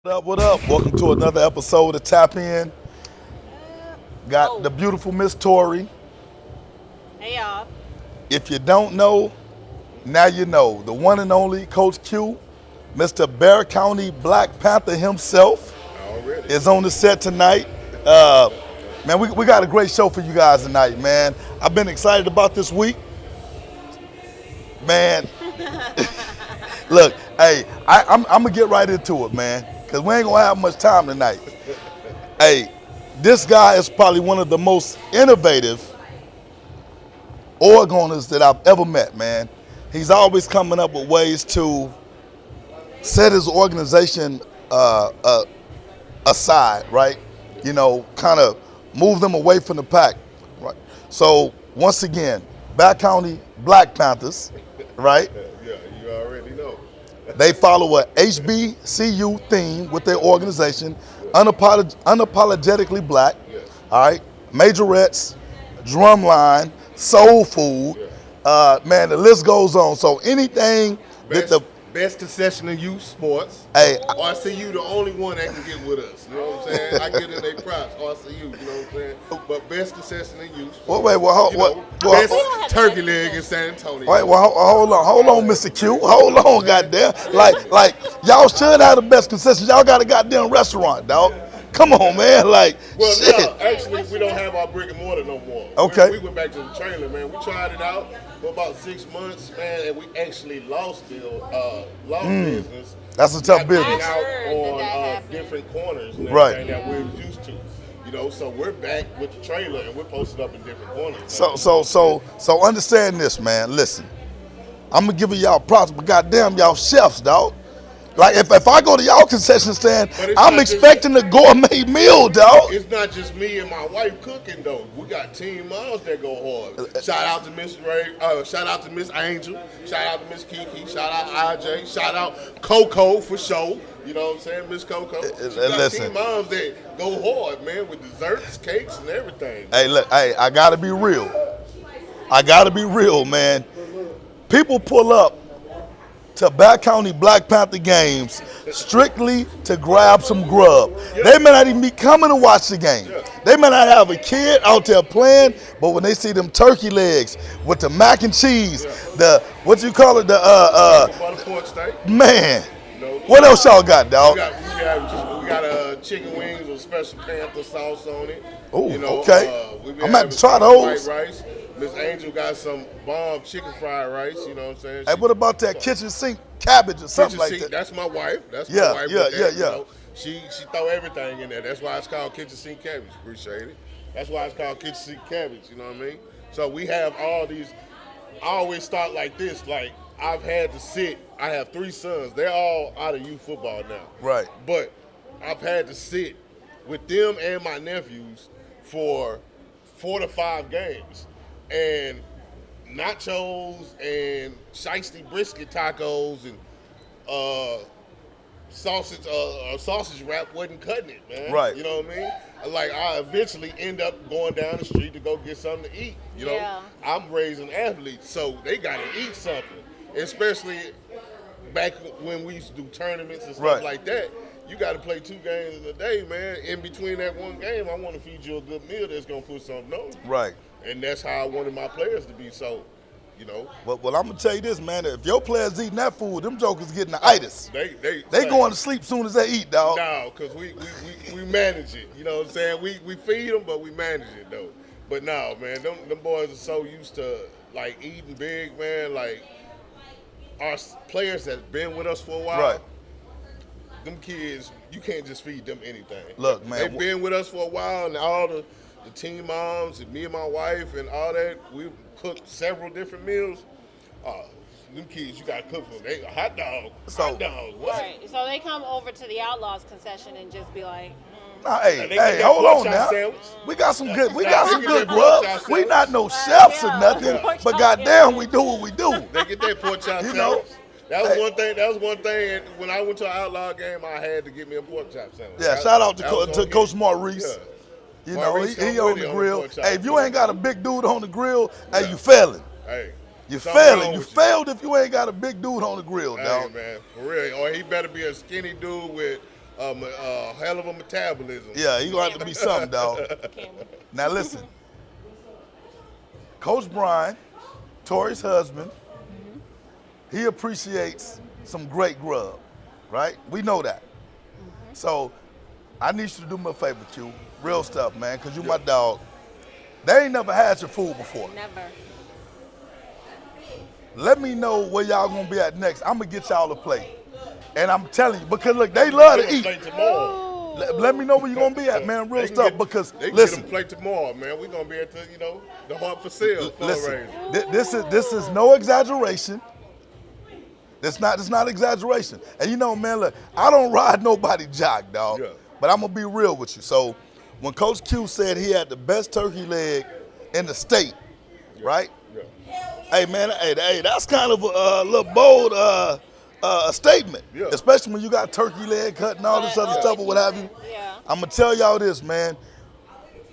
What up? Welcome to another episode of Tap In. Got the beautiful Miss Tori. Hey y'all. If you don't know, now you know. The one and only Coach Q, Mr. Bexar County Black Panther himself, Already. is on the set tonight. Man, we got a great show for you guys tonight, man. I've been excited about this week. Man, look, hey, I'm going to get right into it, man, because we ain't going to have much time tonight. Hey, this guy is probably one of the most innovative org owners that I've ever met, man. He's always coming up with ways to set his organization aside, right? You know, kind of move them away from the pack, right? So, once again, Bexar County Black Panthers, right? Yeah, you already know. They follow a HBCU theme with their organization, unapologetically black, Yes. all right? Majorettes, drumline, soul food, man, the list goes on. So anything that Best concession in youth sports. Hey, RCU the only one that can get with us. You know what I'm saying? I get in their props. RCU, you know what I'm saying? But best concession in youth sports. Best turkey leg in San Antonio. Wait, well, hold on, Mr. Q. Hold on, goddamn. Like, y'all should have the best concessions. Y'all got a goddamn restaurant, dog. Come on, man. Like, Well, shit. no, actually, we don't have our brick and mortar no more. Okay. We went back to the trailer, man. We tried it out for about 6 months, man, and we actually lost business. That's a tough Not being business. out heard on that happened. different corners and Right. everything that we're used to. You know, so we're back with the trailer and we're posted up in different corners. So understand this, man. Listen, I'm gonna give y'all props, but goddamn, y'all chefs, dog. Like if I go to y'all concession stand, But it's I'm not just- expecting a gourmet meal, dog. It's not just me and my wife cooking though. We got team moms that go hard. Shout out to Miss Ray. Shout out to Miss Angel. Shout out to Miss KeKe. Shout out IJ. Shout out Coco for sure. You know what I'm saying, Miss Coco. She got listen. team moms that go hard, man, with desserts, cakes, and everything. Hey, look, I gotta be real. I gotta be real, man. People pull up to Bexar County Black Panther games strictly to grab some grub. They may not even be coming to watch the game. They may not have a kid out there playing, but when they see them turkey legs with the mac and cheese, the what you call it, Butter pork steak. man. You know, What else y'all got, dog? We got chicken wings with special panther sauce on it. Ooh, You know, okay. we been I'm gonna have having to try some those. White rice. Miss Angel got some bomb chicken fried rice. You know what I'm saying? Hey, what about that kitchen sink cabbage or something Kitchen like sink, that? that's my wife. That's Yeah, my wife. yeah, with that, yeah, you yeah. know. She throw everything in there. That's why it's called kitchen sink cabbage. Appreciate it. That's why it's called kitchen sink cabbage. You know what I mean? So we have all these. I always start like this. Like I've had to sit. I have 3 sons. They're all out of youth football now. Right. But I've had to sit with them and my nephews for 4 to 5 games, and nachos and shiesty brisket tacos and sausage wrap wasn't cutting it, man. Right. You know what I mean? Like I eventually end up going down the street to go get something to eat. You know, Yeah. I'm raising athletes, so they got to eat something, especially back when we used to do tournaments and stuff Right. like that. You got to play 2 games a day, man. In between that one game, I want to feed you a good meal that's gonna put something on you. Right. And that's how I wanted my players to be. So, you know, Well, I'm gonna tell you this, man. If your players eating that food, them jokers getting the itis. they They going to sleep soon as they eat, dog. No, because we manage it. You know what I'm saying? We feed them, but we manage it though. But no, man, them boys are so used to like eating big, man. Like our players that's been with us for a while. Right. Them kids, you can't just feed them anything. Look, man, They've been with us for a while, and all the team moms and me and my wife and all that, we cooked several different meals. Them kids, you gotta cook for them. They hot dog, what? Right. So they come over to the Outlaws concession and just be like, Nah, They hey, get that hold pork on chop now. sandwich. We got some good They get that pork grub. chop We sandwich. not no chefs or yeah. nothing, Pork but chop goddamn, sandwich. we do what we do. They get that pork chop You sandwich. know? That was Hey. one thing. That was one thing. And when I went to an outlaw game, I had to get me a pork chop sandwich. Yeah, That- shout out that was to on Coach him. Maurice. Yeah. You know, Maurice he don't on really the own the grill. pork chop. Hey, if you ain't got a big dude on the grill, hey, Yeah. you failing. Hey, You something wrong failing. You with failed if you ain't got a big dude on the grill, Hey, dog. man, for real. Or he better be a skinny dude with a hell of a metabolism. Yeah, he gonna have to be something, dog. Cameron. Now listen, Coach Brian, Tori's husband, he appreciates some great grub, right? We know that. So I need you to do me a favor, Q. Real stuff, man, because you my dog. They ain't never had your food before. Never. Let me know where y'all gonna be at next. I'm gonna get y'all a plate. And I'm telling you, because look, they love to eat. Play tomorrow. Let me know where you're gonna be at, man. Real They can stuff. get- Because they can listen, get them play tomorrow, man. We're gonna be at the the Heart for Sale listen. fundraiser. This is no exaggeration. It's not exaggeration. And man, look, I don't ride nobody jock, dog. Yeah. But I'm gonna be real with you. So when Coach Q said he had the best turkey leg in the state, right? Yeah. Hey man, hey, that's kind of a little bold statement. Yeah. Especially when you got turkey leg cut and all this other stuff or what have you. Yeah. I'm gonna tell y'all this, man.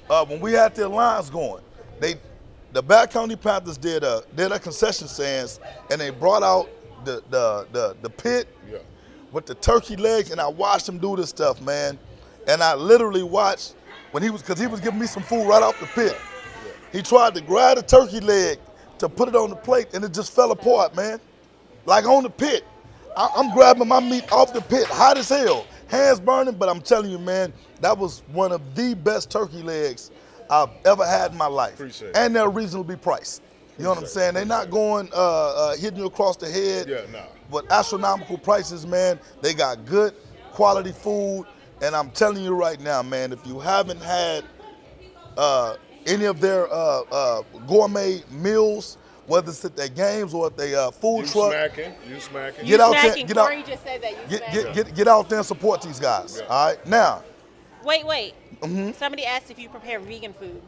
When we had the alliance going, the Bexar County Panthers did a concession stands and they brought out the pit Yeah. with the turkey legs, and I watched him do this stuff, man. And I literally watched because he was giving me some food right off the pit. He tried to grab the turkey leg to put it on the plate, and it just fell apart, man. Like on the pit. I'm grabbing my meat off the pit, hot as hell, hands burning, but I'm telling you, man, that was one of the best turkey legs I've ever had in my life. Appreciate it. And they're reasonably priced. You know what I'm saying? They're not going hitting you across the head. Yeah, nah. But astronomical prices, man. They got good quality food, and I'm telling you right now, man, if you haven't had any of their gourmet meals, whether it's at their games or at their food You truck, smacking. You smacking. Get out there, Smacking. get out- Corey just said that. You smacking. get out there and support these guys. Yeah. All right, now. Wait. Mm-hmm. Somebody asked if you prepare vegan food.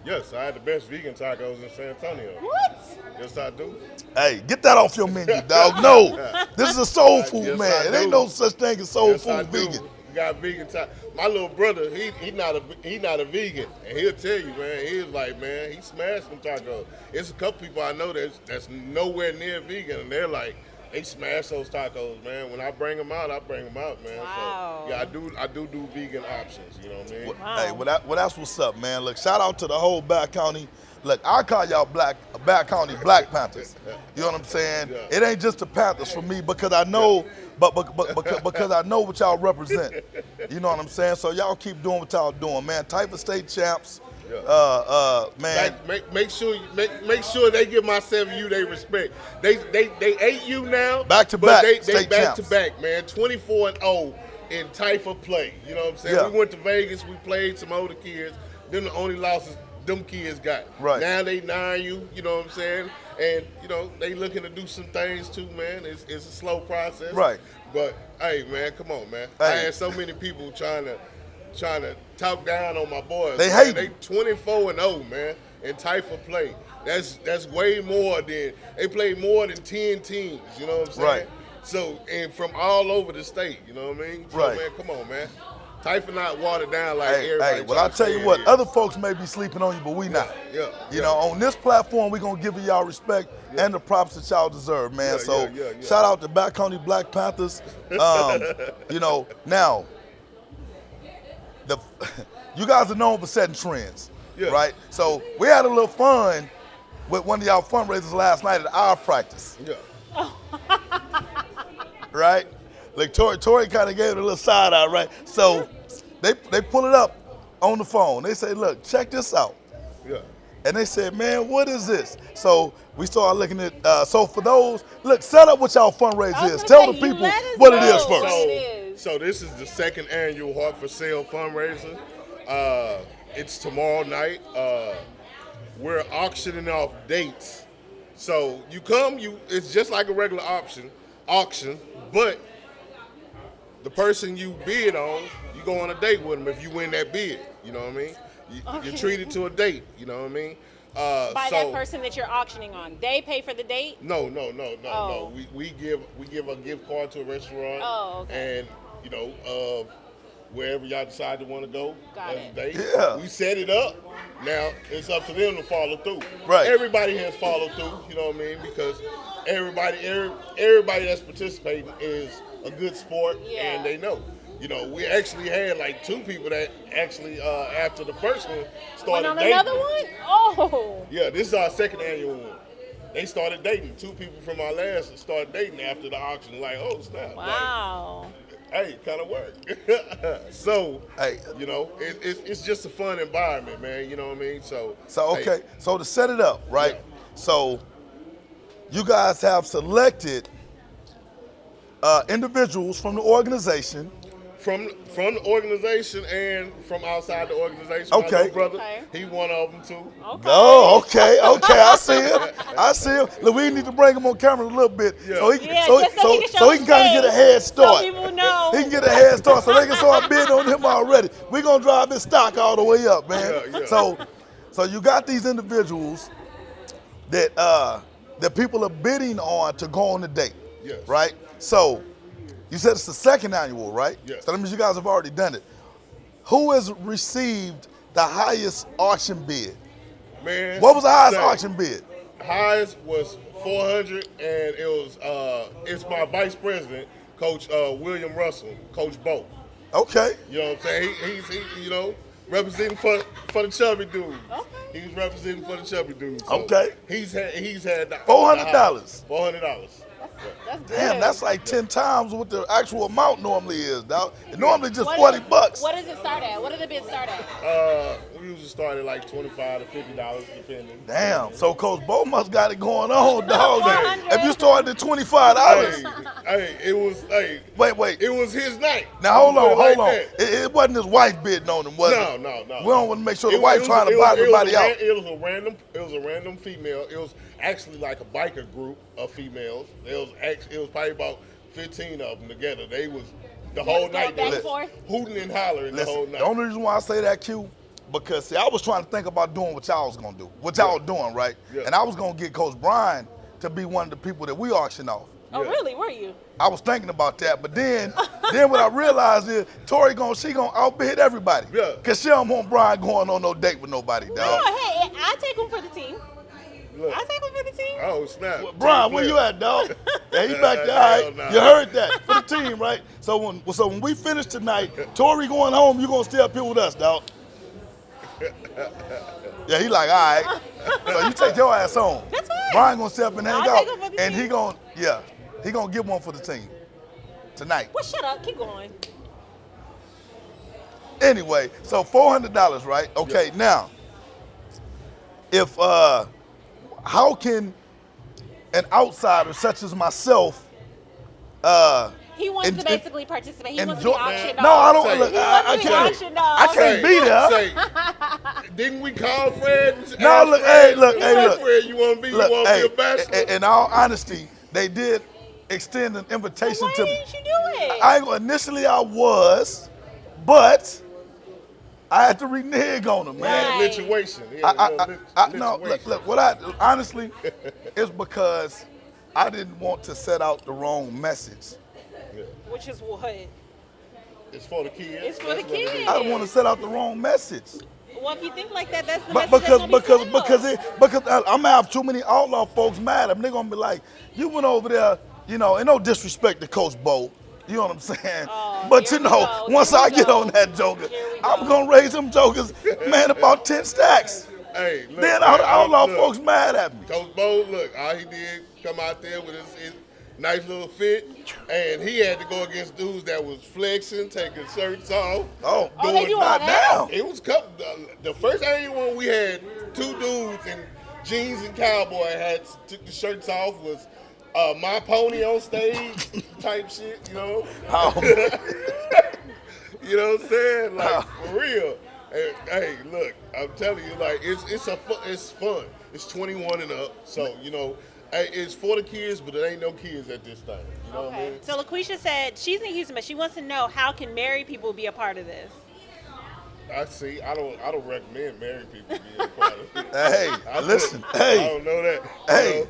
Yes, I had the best vegan tacos in San Antonio. What? Yes, I do. Hey, get that off your menu, dog. No, this is a soul food, Yes, man. I It ain't do. no such thing as soul Yes, I food do. vegan. We got vegan tacos. My little brother, he not a vegan, and he'll tell you, man. He's like, man, he smashed them tacos. It's a couple people I know that's nowhere near vegan, and they're like, they smash those tacos, man. When I bring them out, man. Wow. So yeah, I do vegan options. You know what I mean? Wow. Hey, well, that's what's up, man. Look, shout out to the whole Bexar County. Look, I call y'all Bexar County Black Panthers. You know what I'm saying? Yeah. It ain't just the Panthers for me because I know, but because I know what y'all represent. You know what I'm saying? So y'all keep doing what y'all doing, man. Type of state champs, man. Make sure they give my 7U they respect. They 8U now. Back to but back, They state back champs. to back, man. 24-0 in Typha play. You know what I'm saying? Yeah. We went to Vegas. We played some older kids. Then the only losses them kids got. Right. Now they 9U. You know what I'm saying? And they looking to do some things too, man. It's a slow process. Right. But hey, man, come on, man. Hey. I had so many people trying to talk down on my boys. They man. hate They you. 24-0, man, in Typha play. That's way more than they play more than 10 teams. You know what I'm saying? Right. So and from all over the state. You know what I mean? So, Right. man, come on, man. Typha not watered down like Hey, everybody. well, I'll tryna tell say you it what, is. other folks may be sleeping on you, but we not. Yeah. You know, on this platform, we're going to give y'all respect and the props that y'all deserve, man. Yeah, So, yeah. shout out to Bexar County Black Panthers. Now, you guys are known for setting trends, Yeah. right? So, we had a little fun with one of y'all fundraisers last night at our practice, Yeah. right? Like, Tori kind of gave it a little side eye, right? So, they pull it up on the phone. They say, look, check this out. Yeah. And they said, man, what is this? So we started looking at, so for those, look, set up what y'all fundraiser I was is. gonna Tell say, the you people let us what it know is what first. it is. So this is the second annual Heart for Sale fundraiser. It's tomorrow night. We're auctioning off dates. So you come, it's just like a regular auction, but the person you bid on, you go on a date with them if you win that bid. You know what I mean? You're treated to a date. You know what I mean? By that person that you're auctioning on, they pay for the date. No. Oh. We give a gift card to a restaurant. Oh, okay. And wherever y'all decide to want to go, Got as it. a date. Yeah. We set it up. Now it's up to them to follow through. Right. Everybody has followed through. You know what I mean? Because everybody that's participating is a good sport, Yeah. and they know. You know, we actually had like 2 people that actually after the first one Went started on dating. another one? Oh. Yeah, this is our second annual one. They started dating. 2 people from our last started dating after the auction. Like, oh snap! Wow. Like, hey, kind of work. So, Hey. you know, it's just a fun environment, man. You know what I mean? So So hey, okay, so to set it up, right? Yeah. So you guys have selected individuals from the organization. from the organization and from outside the organization. Okay. My little brother, Okay. he one of them too. Okay. Oh, okay, I see him. I see him. Look, we need to bring him on camera a little bit so he Yeah, so, just so so, he can show so he his can kind of get a face, head start. so people know. He can get a head start so they can start bidding on him already. We're gonna drive his stock all the way up, man. Yeah. So you got these individuals that that people are bidding on to go on the date. Yes. Right? So you said it's the second annual, right? Yes. So that means you guys have already done it. Who has received the highest auction bid? Man, What was the highest say, auction bid? Highest was 400, and it was it's my vice president, Coach William Russell, Coach Bo. Okay. You know what I'm saying? He you know, representing for the chubby dudes. Okay. He's representing for the chubby dudes. So Okay. He's had the $400. $400. That's good. Damn, that's like 10 times what the actual amount normally is, dog. It normally just What $40. What does it start at? What do the bids start at? We usually start at like $25 to $50 depending. Damn. So Coach Bo must got it going on, dog. 400. If you started at $25. It was Wait. it was his night. Now hold on. Like that. It wasn't his wife bidding on him, was it? No. We don't want to make sure the It wife was- trying to it buy was- everybody out. It was a random female. It was actually like a biker group of females. It was probably about 15 of them together. They was the whole Go night. back They and forth? hooting and hollering the whole Listen, night. the only reason why I say that, Q, because see, I was trying to think about doing what y'all was gonna do, what y'all were doing, right? Yeah. And I was gonna get Coach Brian to be one of the people that we auction off. Oh, Yeah. really? Were you? I was thinking about that, but then what I realized is Tori she gonna outbid everybody. Yeah. Cause she don't want Brian going on no date with nobody, dog. No, hey, I take him for the team. Look. I take him for the team. Oh snap! Brian, where you at, dog? Yeah, he back there. All Hell right. nah. You heard that for the team, right? So when we finish tonight, Tori going home, you gonna stay up here with us, dog. Yeah, he like, all right. So you take your ass home. That's fine. Brian gonna stay up and hang I'll out, take him for the and team. he gonna give one for the team tonight. Well, shut up. Keep going. Anyway, so $400, right? Okay, now, if how can an outsider such as myself He wants to En- basically participate. He wants to enjoy? be auctioned No, I off. don't. Say- Look, He I wants to be can't. auctioned off. I can't be there. Didn't we call Fred? and No, ask look, Fred, hey, look, Fred, you want to be a bachelor? in all honesty, they did extend an invitation Why to me. didn't you do it? Initially I was, but I had to renege on them, man. Right. Lituation. No, look, what I honestly is because I didn't want to set out the wrong message. Which is what? It's for the kids. It's for the That's what it is. kids. I don't want to set out the wrong message. Well, if you think like that, that's the But message that's gonna be because I'm gonna have too many outlaw folks mad at me. They're gonna be like, you went over there, and no disrespect to Coach Bo. You know what I'm saying? Oh, but here we go, once here we I get go. on that joker, Here we I'm go. gonna raise them jokers, man, about 10 stacks. Hey, look, Then all the outlaw look, folks mad at me. Coach Bo, look, all he did come out there with his nice little fit, and he had to go against dudes that was flexing, taking shirts off. Oh, they do all that? down. It was the first annual one we had 2 dudes in jeans and cowboy hats took the shirts off was my pony on stage type shit, you know. Oh, You know what I'm saying? Like for real. Hey, look, I'm telling you, like it's fun. It's 21 and up, so hey, it's for the kids, but there ain't no kids at this time. You know what I Okay. mean? So LaQuisha said she's in Houston, but she wants to know how can married people be a part of this? I see. I don't recommend married people being a part of it. Hey, listen, hey. I don't know that. Hey.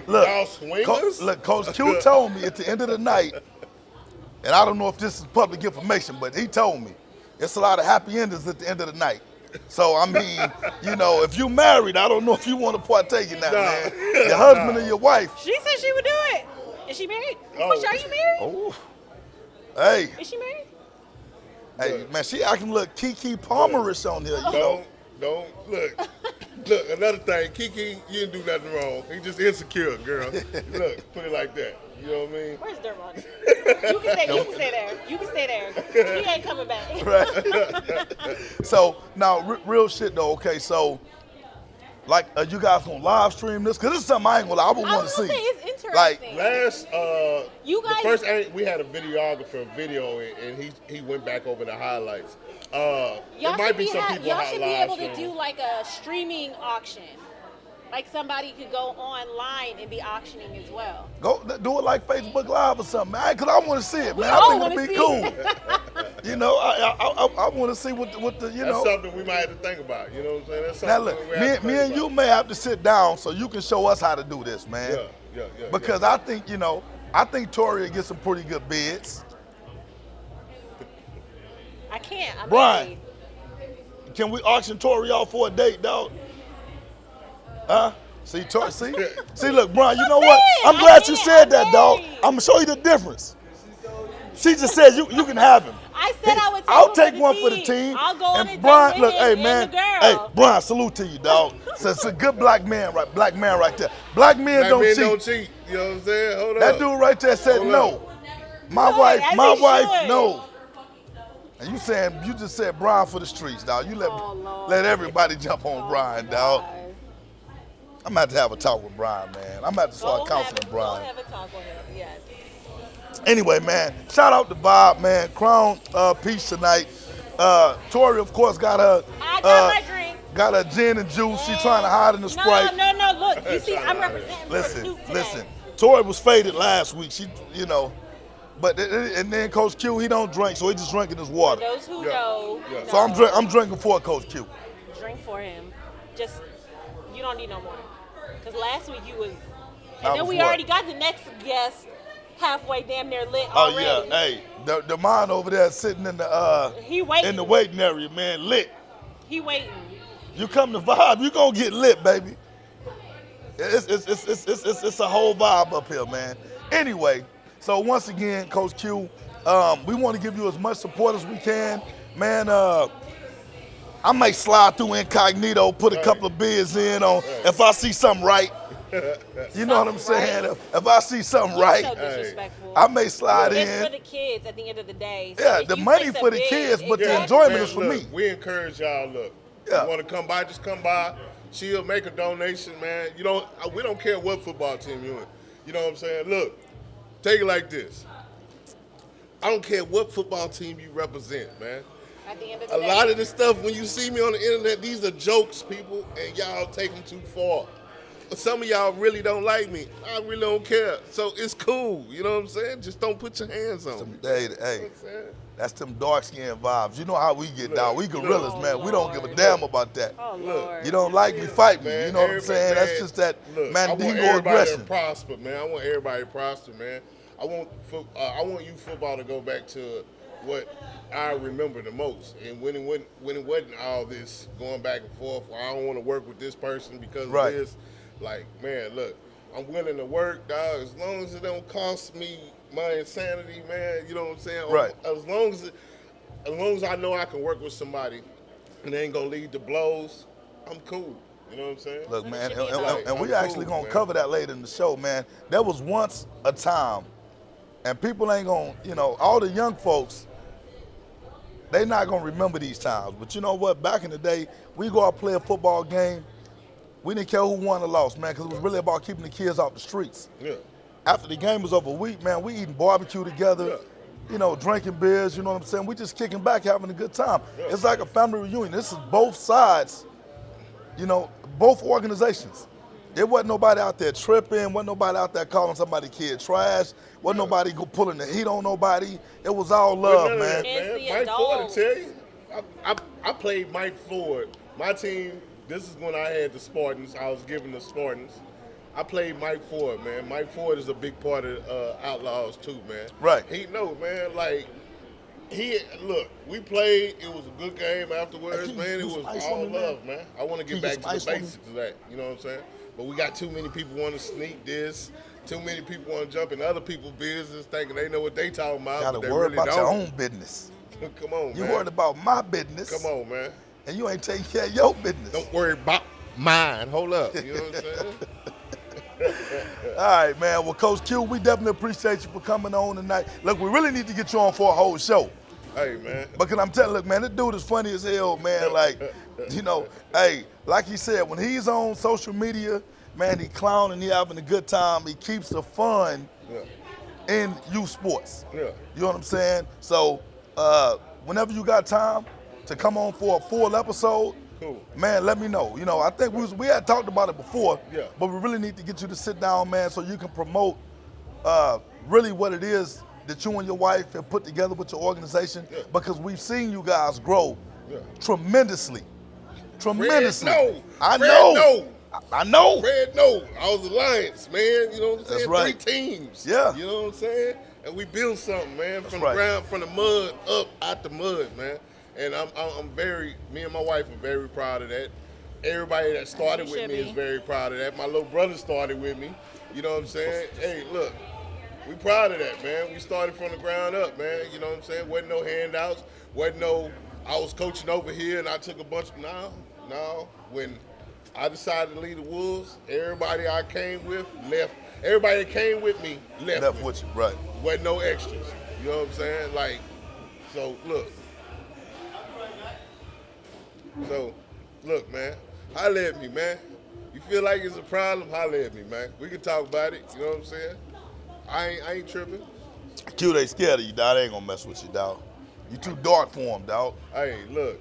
Y'all swingers? Look, Coach Q told me at the end of the night, and I don't know if this is public information, but he told me it's a lot of happy endings at the end of the night. So, I mean, if you married, I don't know if you want to partake in that, man. Your husband or your wife. She said she would do it. Is she married? Oh. LaQuisha, are you married? Oh, Hey, Is she married? hey, man, she acting look KeKe Palmer Usher on here. You know. Don't look. Look, another thing, KeKe, you didn't do nothing wrong. He just insecure, girl. Look, put it like that. You know what I mean? Where's Dermot? You can stay there. You can stay there. He ain't coming back. Right. So now, real shit though. Okay, so like, you guys gonna live stream this? Cause this is something I ain't gonna lie. I would want to see. It's interesting. Like, Last, you guys, the first ain't we had a videographer video, and he went back over the highlights. There might be some people y'all should be able to streaming. do like a streaming auction. Like somebody could go online and be auctioning as well. go do it like Facebook Live or something, man. Cause I want to see it, man. I all think it'll be wanna cool. You know, I want to see what the you That's know. something we might have to think about. You know what I'm saying? That's Now something look, we have to me think and you about. may have to sit down so you can show us how to do this, man. Yeah. Because I think, you know, I think Tori will get some pretty good bids. I can't. I'm Brian. married. Can we auction Tori off for a date, dog? Huh? See, see, look, Brian, you know what? I'm glad you said that, dog. I'm gonna show you the difference. She just said you can have him. I said I would take I'll one take for one the for the team. team. I'll go on a and date Brian, with look, him hey and man, the girl. hey Brian, salute to you, dog. So it's a good black man right there. Black men Black don't men cheat. don't cheat. You know what I'm saying? Hold That up. dude right there said Hold no. up. My Good, wife, as my he wife, should. no. And you just said Brian for the streets, dog. You Oh, Lord. let everybody jump on Brian, dog. God. I'm about to have a talk with Brian, man. I'm about to start counseling Go Brian. have a talk with him. Yes. Anyway, man, shout out to Bob, man. Crown Peach tonight. Tori, of course, got her. I got my drink. Got her gin and juice. She trying to hide in the Sprite. No. Look, you see, I'm representing for Listen, Snoop today. listen. Tori was faded last week. She, you know, but and then Coach Q, he don't drink, so he just drinking his For water. those who Yeah. know, Yeah. So I'm drinking for Coach Q. drink for him. Just, you don't need no more. Because last week you was, I and then was we what? already got the next guest halfway damn near lit Oh already. yeah, hey, the man over there sitting in the He waiting. in the waiting area, man, lit. He waiting. You come to Vibe, you gonna get lit, baby. It's a whole vibe up here, man. Anyway, so once again, Coach Q, we want to give you as much support as we can, man. I may slide through incognito, put a couple of bids in on if I see something right. You know what I'm saying? Right. If I see something You're right, so disrespectful. I may slide It's in. for the kids at the end of the day. So Yeah, if the you money place a for the bid, kids, but the exactly. enjoyment Man, is for look, me. We encourage y'all. Look, Yeah. you want to come by, just come by. She'll make a donation, man. You don't. We don't care what football team you're in. You know what I'm saying? Look, take it like this. I don't care what football team you represent, man. At the end of the A day. lot of this stuff, when you see me on the internet, these are jokes, people, and y'all take them too far. Some of y'all really don't like me. I really don't care. So it's cool. You know what I'm saying? Just don't put your hands on me. Hey, You know what I'm saying? that's them dark skin vibes. You know how we get Look, down. We gorillas, man. We don't give a damn about that. Oh, Look. Lord. You don't like me, fight me. Man, You know what I'm saying? That's just that look, I want Mandingo everybody aggression. to prosper, man. I want everybody to prosper, man. I want youth football to go back to what I remember the most. And when it wasn't all this going back and forth, well, I don't want to work with this person because Right. of this. Like, man, look, I'm willing to work, dog, as long as it don't cost me my insanity, man. You know what I'm saying? Right. As long as I know I can work with somebody and they ain't gonna lead to blows, I'm cool. You know what I'm saying? Look, man, should be about. and we I'm actually cool, gonna man. cover that later in the show, man. There was once a time, and people ain't gonna, you know, all the young folks, they not gonna remember these times. But you know what? Back in the day, we go out play a football game. We didn't care who won or lost, man, because it was really about keeping the kids off the streets. Yeah. After the game was over, we eating barbecue together, Yeah. you know, drinking beers, you know what I'm saying? We just kicking back, having a good time. Yeah. It's like a family reunion. This is both sides, you know, both organizations. There wasn't nobody out there tripping, wasn't nobody out there calling somebody kid trash, wasn't nobody pulling the heat on nobody. It was all love, None of man. that, It's the Mike Ford will adults. tell you. I played Mike Ford. My team, this is when I had the Spartans. I was given the Spartans. I played Mike Ford, man. Mike Ford is a big part of Outlaws too, man. Right. He know, man, like, Look, we played. It was a good game afterwards, Hey, man. It was all love, man. I want to get back to the basics of that. You know what I'm saying? But we got too many people want to sneak this. Too many people want to jump in other people's business, thinking they know what they talking about. Gotta but they worry really about don't. your own business. Come on, You man. worried about my business. Come on, man. And you ain't taking care of your business. Don't worry about mine. Hold up. You know what I'm saying? All right, man. Well, Coach Q, we definitely appreciate you for coming on tonight. Look, we really need to get you on for a whole show. Hey, man. Because I'm telling, look, man, this dude is funny as hell, man. Like, you know, hey, like he said, when he's on social media, man, he clowning, he having a good time. He keeps the fun in youth sports. Yeah. You know what I'm saying? So, whenever you got time to come on for a full episode, Cool. man, let me know. You know, I think we had talked about it before, Yeah. but we really need to get you to sit down, man, so you can promote really what it is that you and your wife have put together with your organization, because we've seen you guys grow tremendously. Tremendously. Fred, no. I Fred, know. no. I know. Fred, no. I was Alliance, man. You know what I'm saying? That's right. 3 teams. Yeah. You know what I'm saying? And we built something, man, from right. the ground, from the mud up out the mud, man. And I'm very, me and my wife are very proud of that. Everybody that started with me is very proud of that. My little brother started with me. You know what I'm saying? Hey, look, we proud of that, man. We started from the ground up, man. You know what I'm saying? Wasn't no handouts. Wasn't no, I was coaching over here and I took a bunch of, no. When I decided to leave the Wolves, everybody I came with left. Everybody that came with me left with you, right. Wasn't no extras. You know what I'm saying? Like, so look, man, holla at me, man. You feel like it's a problem, holla at me, man. We can talk about it, you know what I'm saying? I ain't tripping. Q, they scared of you, dog. They ain't gonna mess with you, dog. You too dark for them, dog. Hey, look,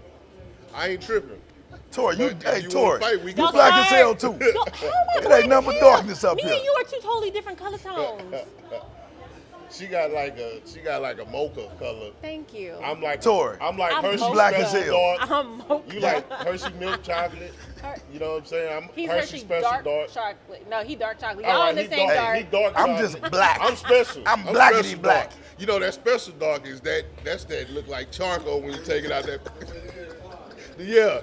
I ain't tripping. Tori, But you Tori, wanna fight, we you can black fight. as hell, too. It ain't nothing but darkness up Me here. and you are 2 totally different color tones. She got like a mocha color. Thank you. I'm like Tori, I'm like I'm Hershey mocha. Black as Special hell. Dark. I'm mocha. You like Hershey milk chocolate? You know what I'm saying? I'm He's Hershey Special dark chocolate. No, he dark chocolate. All Y'all right, in the he same dark. He dark I'm chocolate. just black. I'm special. I'm blackity special black. Dark. You know that special dark is that's that look like charcoal when you take it out that. Yeah.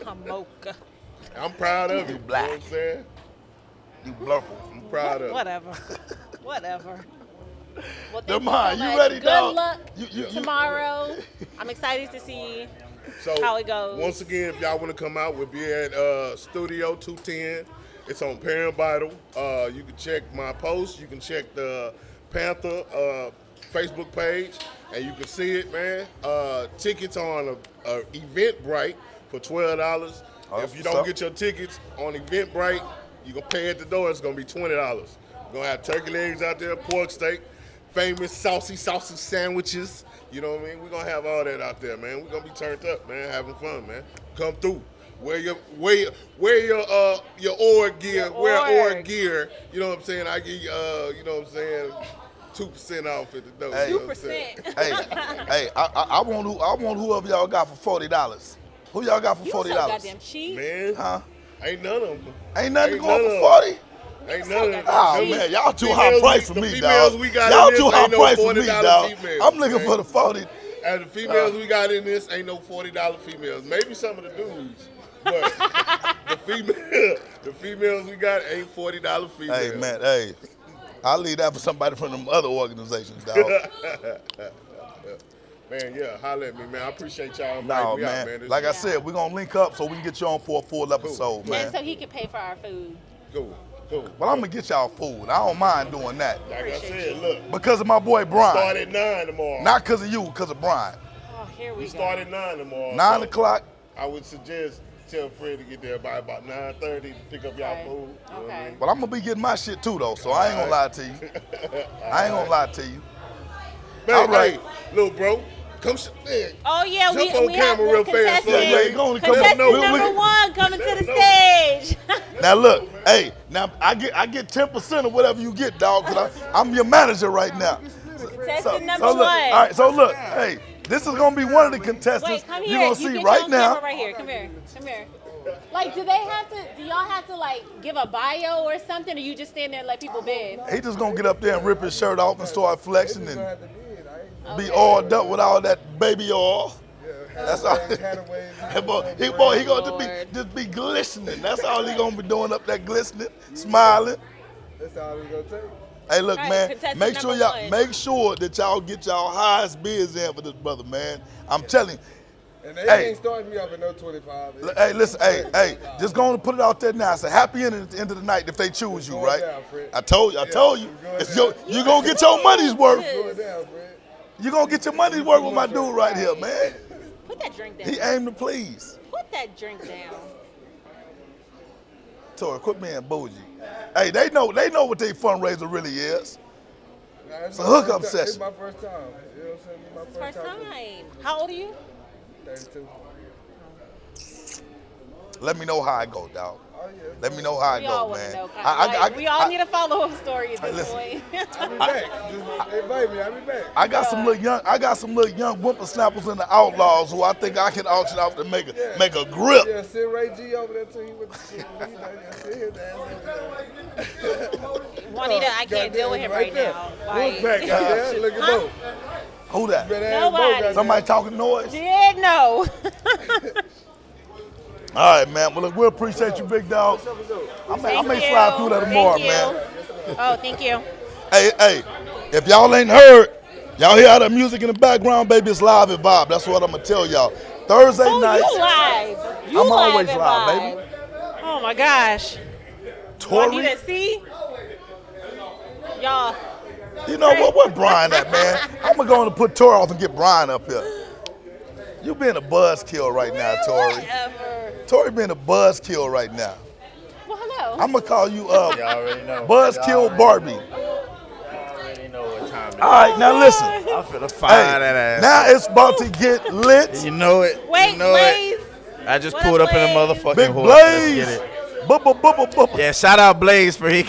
I'm mocha. I'm proud of you. black. You know what I'm saying? You blurple. I'm proud of you. Whatever. Well, thank Demar, you so you much. ready, Good dog? luck You- tomorrow. I'm excited to see So how it goes. Once again, if y'all want to come out, we'll be at Studio 210. It's on Parent Vital. You can check my post. You can check the Panther Facebook page, and you can see it, man. Tickets on Eventbrite for $12. If you don't get your tickets on Eventbrite, you can pay at the door. It's gonna be $20. We're gonna have turkey legs out there, pork steak, famous saucy sandwiches. You know what I mean? We're gonna have all that out there, man. We're gonna be turned up, man, having fun, man. Come through. Wear your org gear. Wear org gear. You know what I'm saying? I give you you know what I'm saying, 2% off at the door. Hey. You know what I'm saying? 2%. Hey, I want whoever y'all got for $40. Who y'all got for You so $40? goddamn cheap. Man, Huh? ain't none of them. Ain't nothing Ain't going none for of 40? Ain't none of them. Oh Cheap. man, y'all too Females high price for the me, females dog. we got Y'all in this too high ain't no price for me, $40 dog. females, I'm looking man. for the 40. And the females we got in this ain't no $40 females. Maybe some of the dudes, but the females we got ain't $40 females. Hey man, hey, I'll leave that for somebody from them other organizations, dog. Man, yeah, holla at me, man. I appreciate y'all. No, me out, man. This Like I is said, we're gonna link up so we can get you on for a full episode, And man. so he can pay for our food. cool. Well, I'm gonna get y'all food. I don't mind doing that Like I Appreciate said, you. look, because of my boy Brian. start at 9 tomorrow. Not because of you, because of Brian. Oh, here we We go. start at 9 tomorrow. 9 so o'clock. I would suggest tell Fred to get there by about 9:30 to pick up y'all Okay. food. You know what I Okay. mean? Well, I'm gonna be getting my shit too, though. So I ain't gonna lie to you. I ain't gonna lie to you. Man, All right. hey, little bro, come man. Oh yeah, Jump on we have camera the real fast, contestant. Yeah, you gonna come Contestant on. number 1 coming to the stage. Now look, hey, now I get 10% of whatever you get, dog, because I'm your manager right now. Contestant number look, 1. all right, so look, hey, this is gonna be one of the contestants Wait, come here. you're gonna You see get right your own now. camera right here. Come here. Like, do y'all have to like give a bio or something, or you just stand there and let people bid? He just gonna get up there and rip his shirt off and start flexing and be Okay. oiled up with all that baby oil. That's all. He gonna Lord. just be glistening. That's all he gonna be doing up there, glistening, smiling. That's all it's gonna take. Hey, look, All right, man. contestant Make sure number y'all one. make sure that y'all get y'all highest bids in for this brother, man. I'm telling you. And they Hey. ain't starting me off at no 25. Hey, listen, hey, just going to put it out there now. It's a happy ending at the end of the night if they choose you, Going right? down, Fred. I told you. It's going It's down. you gonna get your money's worth. Going down, Fred. You gonna get your money's worth with my dude right here, man. Put that drink down. He aimed to please. Put that drink down. Tori, quit being bougie. Hey, they know what their fundraiser really is. Nah, it's It's a my hookup first time. session. It's my first time. You know what I'm saying? It's my First first time. time. How old are you? 32. Let me know how I go, dog. Oh, yeah. Let me know how I We all go, want to man. know. We all need a follow-up story at this listen. point. I'll be back. Just invite me. I'll be back. I got some little young whippersnappers in the Outlaws who I think I can auction off to make a grip. Yeah, send Ray G over there too. He with the shit. Send his ass over there. Juanita, I can't deal with him right there. now. Who's back, goddamn? Look at Huh? Bo. Who that? Nobody. Somebody talking noise? Did no. All right, man. Well, look, we appreciate you, big dog. I may slide through that tomorrow, man. Oh, thank you. Hey, if y'all ain't heard, y'all hear all that music in the background, baby, it's live at Vibe. That's what I'm going to tell y'all. Thursday Oh, night. you live. You I'm live always at live, Vibe. baby. Oh, my gosh. Tori, Juanita, see? Y'all. you know what? Where Brian at, man? I'm going to go and put Tori off and get Brian up here. You being a buzzkill right now, Tori. Whatever. Tori being a buzzkill right now. Well, hello. I'm going to call you Y'all already know. Buzzkill Barbie. Y'all already know what time it is. All right, now listen. I'm finna fire that ass. Now it's about to get lit. You know it. Wait, you know Blaze. it. I just What pulled up, up in a Blaze? motherfucking Big horse. Blaze. Let's get it. Bubba. Yeah, shout out Blaze for he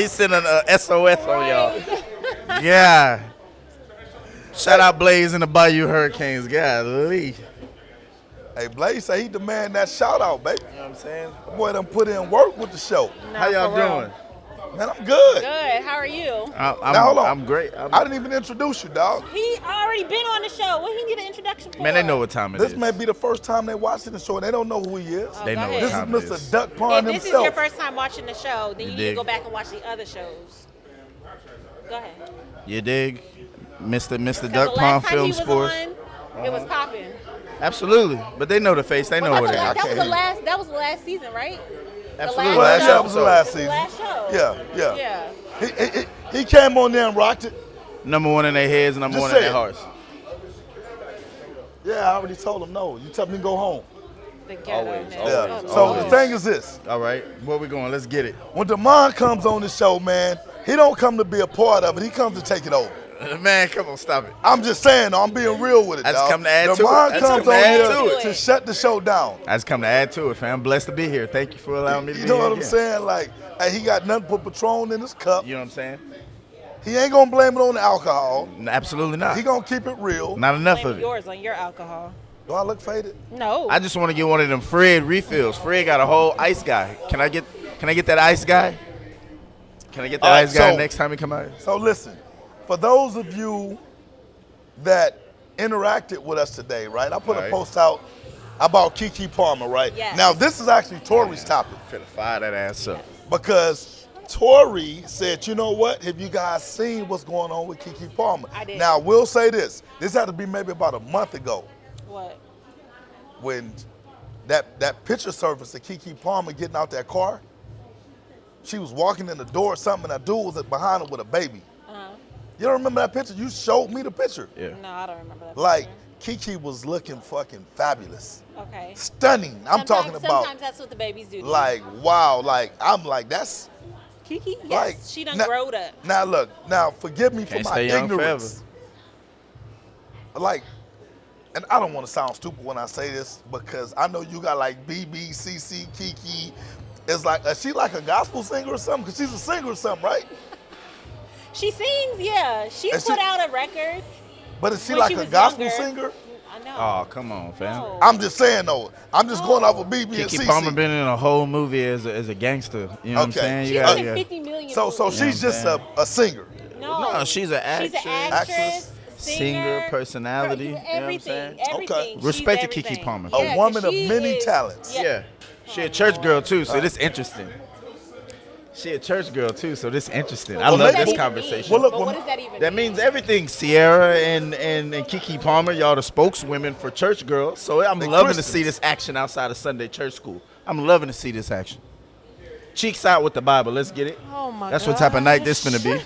sending a SOS on y'all. Yeah. Shout out Blaze and the Bayou Hurricanes. Golly. Hey, Blaze say he demand that shout out, baby. You know what I'm saying? The boy done put in work with the show. Nah, How y'all for real. doing? Man, I'm good. Good. How are you? Now, hold on. I'm great. I didn't even introduce you, dog. He already been on the show. What he need an introduction for? Man, they know what time it is. This may be the first time they watching the show and they don't know who he is. Oh, They go know ahead. what This time it is is. Mr. Duck If Pond this is himself. your first time watching the show, then You you need to dig. go back and watch the other shows. Go ahead. You dig? Mr. 'Cause Duck the Pond last time Film he was Sports. on, it was popping. Absolutely. But they know the face. They know what it that is. was the last. That was the last season, right? Absolutely. Well, last that show. was the last season. Last show. Yeah. Yeah. He came on there and rocked it. Number one in their heads and number Just one say in their it. hearts. Yeah, I already told him no. You tell me to go home. The ghetto Always, man. Yeah. Always, So always. the thing is this. All right. Where we going? Let's get it. When Damon comes on the show, man, he don't come to be a part of it. He comes to take it over. Man, come on, stop it. I'm just saying, though, I'm being real with it, I just dog. come to add to it. Damon I just comes come to on add here to it. to shut the show down. I just come to add to it, fam. I'm blessed to be here. Thank you for allowing me to You be know here what I'm again. saying? Like, hey, he got nothing but Patron in his cup. You know what I'm saying? He ain't gonna blame it on the alcohol. Absolutely not. He gonna keep it real. Not enough Blame of it. yours on your alcohol. Do I look faded? No. I just want to get one of them Fred refills. Fred got a whole ice guy. Can I get that ice guy? Can I get that All right, ice guy so- next time he come out? So listen, for those of you that interacted with us today, right? I put All a right. post out about KeKe Palmer, right? Yes. Now this is actually Tori's topic Finna fire that ass up. because Tori said, you know what? Have you guys seen what's going on with KeKe Palmer? I did. Now we'll say this. This had to be maybe about a month ago What? when that picture surfaced of KeKe Palmer getting out that car. She was walking in the door or something, and that dude was behind her with a baby. Uh-huh. You don't remember that picture? You showed me the picture. Yeah. No, I don't remember that. Like, picture. KeKe was looking fucking fabulous. Okay. Stunning. I'm talking about, Sometimes that's what the babies do. like, wow. Like, I'm like, that's, KeKe, yes, like. she done now- growed up. Now, look, now, forgive me Can't for my stay young ignorance. Like, and I don't want to sound stupid when I say this because I know you got like BB, CC, KeKe. It's like, is she like a gospel singer or something? Because she's a singer or something, right? She sings, yeah. She And put she- out a record. But is she When like she a was gospel younger. singer? I know. Oh, come on, fam. No. I'm just saying though. I'm just going off of BB and KeKe CC. Palmer been in a whole movie as a gangster. You know what I'm Okay. saying? She's You got, in yeah. 50 million So movies. she's just a singer. No, No, she's an actress. She's an actress, Singer, personality, you know what I'm everything, saying? everything. Okay. She's Respect to everything. KeKe Palmer. A 'cause woman of she many is- talents. Yeah. She a church girl too, so this interesting. She a church girl too, so this interesting. I What love does that this even conversation. mean? Well, look, But when- what does that even That mean? means everything. Sierra and KeKe Palmer, y'all the spokeswomen for church girls. So I'm They loving to Christians. see this action outside of Sunday church school. I'm loving to see this action. Cheeks out with the Bible. Let's get it. Oh my That's what type of night this finna be.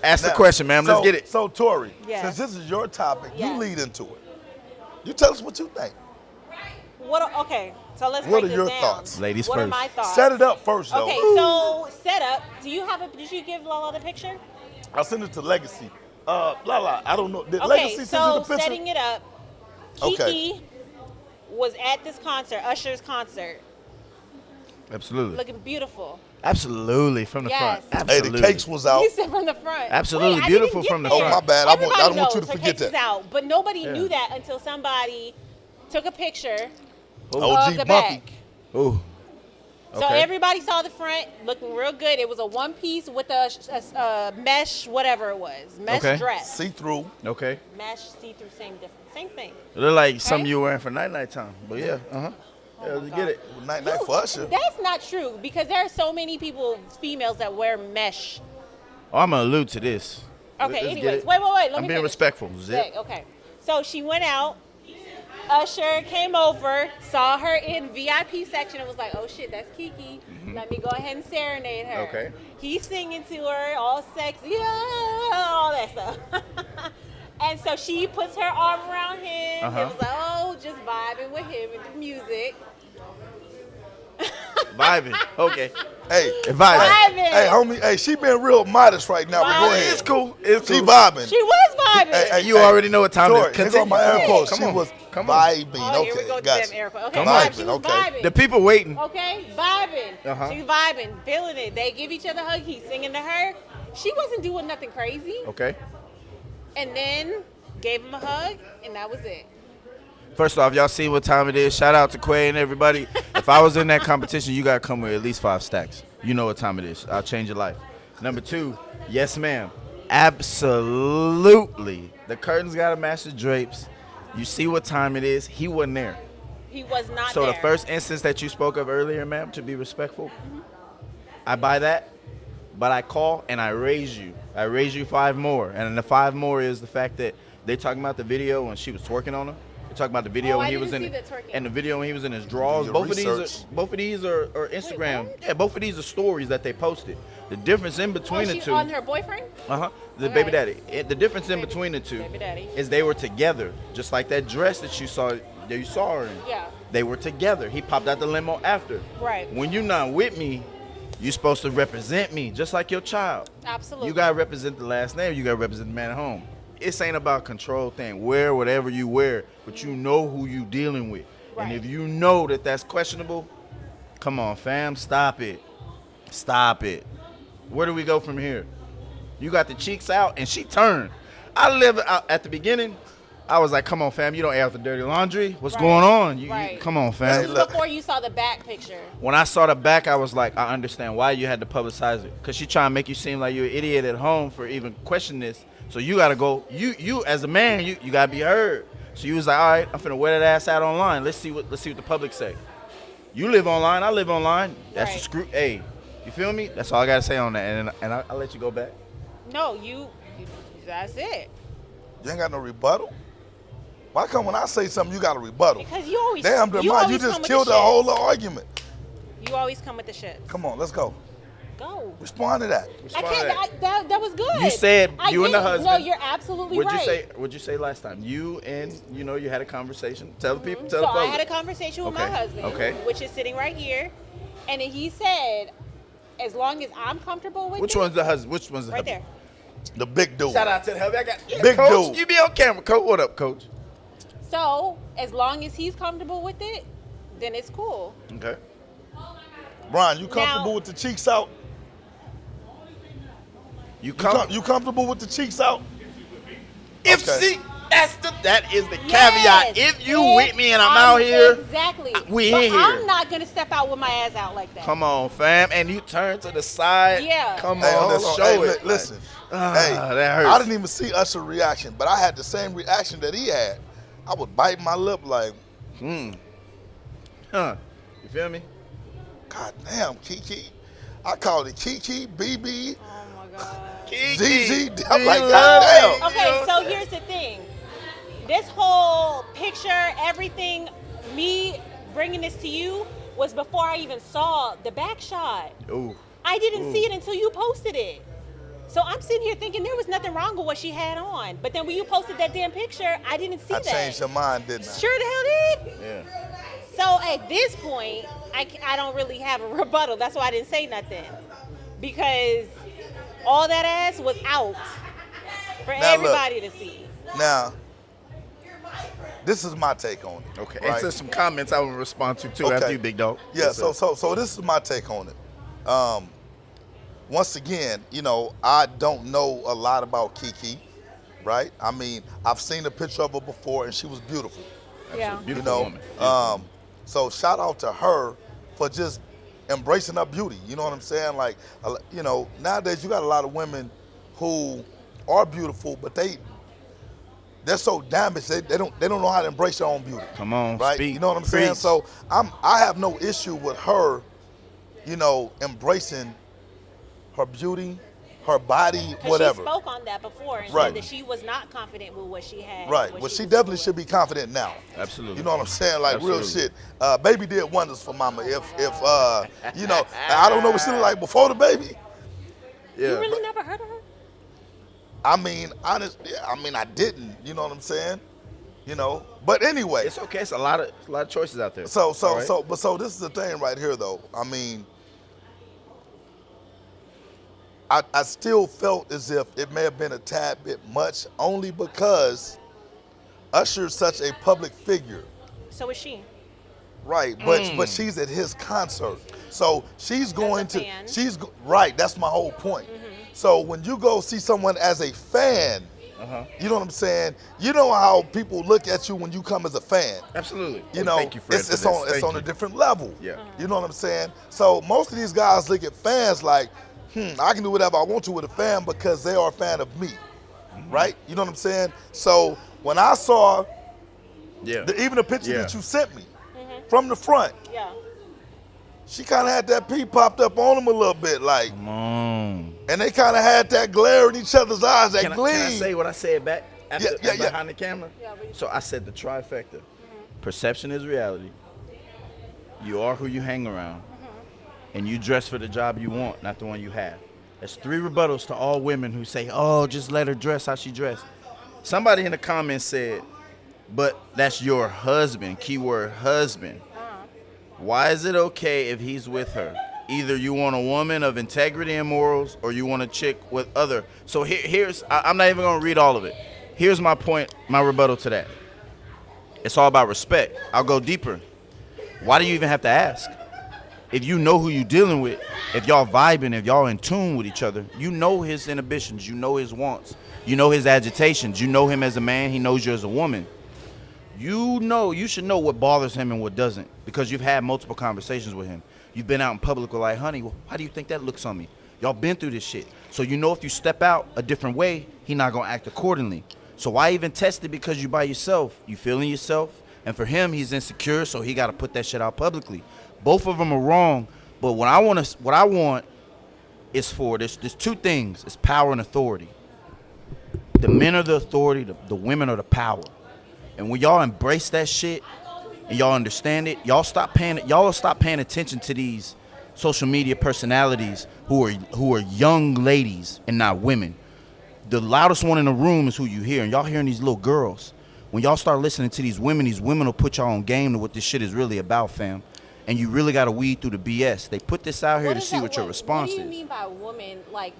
Ask the question, ma'am. Let's get it. So, Tori, Yes. since this is your topic, you Yes. lead into it. You tell us what you think. Okay, so let's What break are this your down. thoughts? Ladies what first. are my thoughts? Set it up first, though. Okay, so set up. Did you give Lala the picture? I'll send it to Legacy. Lala, I don't know. Did Okay, Legacy send you so the picture? setting it up, KeKe Okay. was at this concert, Usher's concert, Absolutely. looking beautiful. Absolutely. From the Yes. front. Hey, Absolutely. the cakes was out. You said from the front. Absolutely Wait, I beautiful didn't get from the there. front. Oh, my bad. I Everybody don't want you knows to her forget cakes is that. out, but nobody Yeah. knew that until somebody took a picture OG of the Bumpy. back. Ooh. So Okay. everybody saw the front looking real good. It was a one piece with a mesh, whatever it was, mesh Okay. dress, See through. Okay. mesh see-through, same thing. It look like something Okay. you were wearing for night time. But yeah, yeah, let's get it. Night night for Usher. That's not true because there are so many people, females, that wear mesh. Oh, I'm gonna allude to this. Okay, Let's get anyways, it. wait. Let I'm me being finish. respectful. Zip. Okay, so she went out. Usher came over, saw her in VIP section, and was like, "Oh shit, that's KeKe. Let me go ahead and serenade her." Okay. He's singing to her, all sexy, all that stuff. And so she puts her arm around him. Uh-huh. It was like, "Oh, just vibing with him and the music." Vibing. Okay. Hey, Vibing. Vibing. hey, homie. Hey, she been real modest right now. But go Vibing. ahead. It's cool. It's She cool. vibing. She was vibing. Hey, You already know what time Tori, it here is. go my air quotes. Come She on. was Come on. vibing. Oh, Okay, here we go to gotcha. them air quotes. Okay, Come vibe. on. She was Okay. vibing. The people waiting. Okay, vibing. Uh-huh. She's vibing, feeling it. They give each other a hug. He's singing to her. She wasn't doing nothing crazy. Okay. And then gave him a hug, and that was it. First off, y'all see what time it is. Shout out to Quay and everybody. If I was in that competition, you gotta come with at least 5 stacks. You know what time it is. I'll change your life. Number 2, yes, ma'am. Absolutely. The curtains gotta match the drapes. You see what time it is. He wasn't there. He was not So there. the first instance that you spoke of earlier, ma'am, to be respectful, I buy that, but I call and I raise you. I raise you 5 more. And the 5 more is the fact that they talking about the video when she was twerking on him. They talking about the video Oh, when I he was in didn't see the twerking. and the video when he was in his drawers. your Both of research. these are Instagram. what? Yeah, both of these are stories that they posted. The difference in between Oh, the she two. on her boyfriend? The Okay. baby daddy. The difference in Baby- between the two baby daddy. is they were together, just like that dress that you saw her in. Yeah. They were together. He popped out the limo after. Right. When you're not with me, you're supposed to represent me, just like your child. Absolutely. You gotta represent the last name. You gotta represent the man at home. This ain't about control thing. Wear whatever you wear, but you know who you dealing with. And Right. if you know that that's questionable, come on, fam, stop it. Stop it. Where do we go from here? You got the cheeks out, and she turned. At the beginning, I was like, come on, fam, you don't air out the dirty laundry. What's Right. going on? You Right. come on, This fam. was look. before you saw the back picture. When I saw the back, I was like, I understand why you had to publicize it. Because she trying to make you seem like you're an idiot at home for even questioning this. So you got to go, you as a man, you got to be heard. So you was like, all right, I'm finna wear that ass out online. Let's see what the public say. You live online, I live online. That's Right. a screw. Hey, you feel me? That's all I got to say on that. And I'll let you go back. No, that's it. You ain't got no rebuttal? Why come when I say something, you got a rebuttal? Because you always Damn, you you always just come with killed the shits. whole little argument. You always come with the shit. Come on, let's go. Go. Respond to that. I can't. That was good. You said I you and the didn't. husband. No, you're absolutely What'd right. you say? What'd you say last time? You and you had a conversation. Tell the people. Tell So the I public. had a conversation with Okay, my husband, okay. which is sitting right here, and then he said, as long as I'm comfortable with Which it, one's the husband? Which one's the right husband? there. The big dude. Shout out to the hubby. I got Big coach, dude. You be on camera, coach. What up, coach? So as long as he's comfortable with it, then it's cool. Okay. Brian, you comfortable Now- with the cheeks out? You You, come. you comfortable with the cheeks out? If Okay. she That is the Yes, caveat. If you with me and I'm out here, exactly. we But in here. I'm not gonna step out with my ass out like that. Come on, fam. And you turn to the side. Yeah. Come Hey, on, hold let's on. show Hey, it. listen. Hey, that hurts. I didn't even see Usher's reaction, but I had the same reaction that he had. I was biting my lip like, Huh. You feel me? God damn, KeKe. I called it KeKe, BB, Oh my god. ZZ. I'm we like, love God it. damn. Okay, so here's the thing. This whole picture, everything, me bringing this to you was before I even saw the back shot. Ooh. I didn't see it until you posted it. So I'm sitting here thinking there was nothing wrong with what she had on. But then when you posted that damn picture, I didn't see I that. changed your mind, didn't I? Sure the hell did. Yeah. So at this point, I don't really have a rebuttal. That's why I didn't say nothing. Because all that ass was out for Now, look. everybody to see. Now, this is my take on it. Okay. right? And some comments I will respond to too after you, big dog. Yeah, Yes, sir. so this is my take on it. Once again, you know, I don't know a lot about KeKe, right? I mean, I've seen a picture of her before, and she was beautiful. Yeah. Beautiful you know, woman. so shout out to her for just embracing her beauty. You know what I'm saying? Like, you know, nowadays you got a lot of women who are beautiful, but they're so damaged they don't know how to embrace their own beauty. Come on, right? speak. You know what I'm saying? Preach. So I have no issue with her, you know, embracing her beauty, her body, Because whatever. she spoke on that before and Right. said that she was not confident with what she had. Right. what Well, she was definitely doing. should be confident now. Absolutely. You know what I'm saying? Like real Absolutely. shit. Baby did wonders for mama. If you know, I don't know what she looked like before the baby. Yeah. You really never heard of her? I mean, I didn't. You know what I'm saying? You know. But anyway, It's okay. It's a lot of choices out there. so All right? so this is the thing right here though. I mean, I still felt as if it may have been a tad bit much, only because Usher's such a public figure. So is she. Right, but she's at his concert, so she's going to. fan. Right. That's my whole point. So when you go see someone as a fan, you know what I'm saying. You know how people look at you when you come as a fan. Absolutely. You know, Thank you, Fred, it's for this. on Thank a you. different level. Yeah. You know what I'm saying. So most of these guys look at fans like, I can do whatever I want to with a fan because they are a fan of me, right? You know what I'm saying. So when I saw Yeah. even the picture Yeah. that you sent me from the front. Yeah. She kind of had that pee popped up on him a little bit, like, Come on. and they kind of had that glare in each other's eyes, that Can gleam. I say what I said back after, Yeah, yeah. behind the camera? Yeah, but- So I said the trifecta. Perception is reality. You are who you hang around. And you dress for the job you want, not the one you have. There's 3 rebuttals to all women who say, oh, just let her dress how she dressed. Somebody in the comments said, but that's your husband, keyword husband. Why is it okay if he's with her? Either you want a woman of integrity and morals or you want a chick with other. So I'm not even going to read all of it. Here's my point, my rebuttal to that. It's all about respect. I'll go deeper. Why do you even have to ask? If you know who you're dealing with, if y'all vibing, if y'all in tune with each other, you know his inhibitions, you know his wants, you know his agitations, you know him as a man, he knows you as a woman. You should know what bothers him and what doesn't because you've had multiple conversations with him. You've been out in public with like, honey, well, how do you think that looks on me? Y'all been through this shit. So you know if you step out a different way, he not gonna act accordingly. So why even test it because you by yourself? You feeling yourself? And for him, he's insecure, so he gotta put that shit out publicly. Both of them are wrong, but what I want is for there's 2 things. It's power and authority. The men are the authority, the women are the power. And when y'all embrace that shit and y'all understand it, y'all will stop paying attention to these social media personalities who are young ladies and not women. The loudest one in the room is who you hear, and y'all hearing these little girls. When y'all start listening to these women will put y'all on game to what this shit is really about, fam. And you really got to weed through the BS. They put this out here to see what your response is. What do you mean by woman? Like,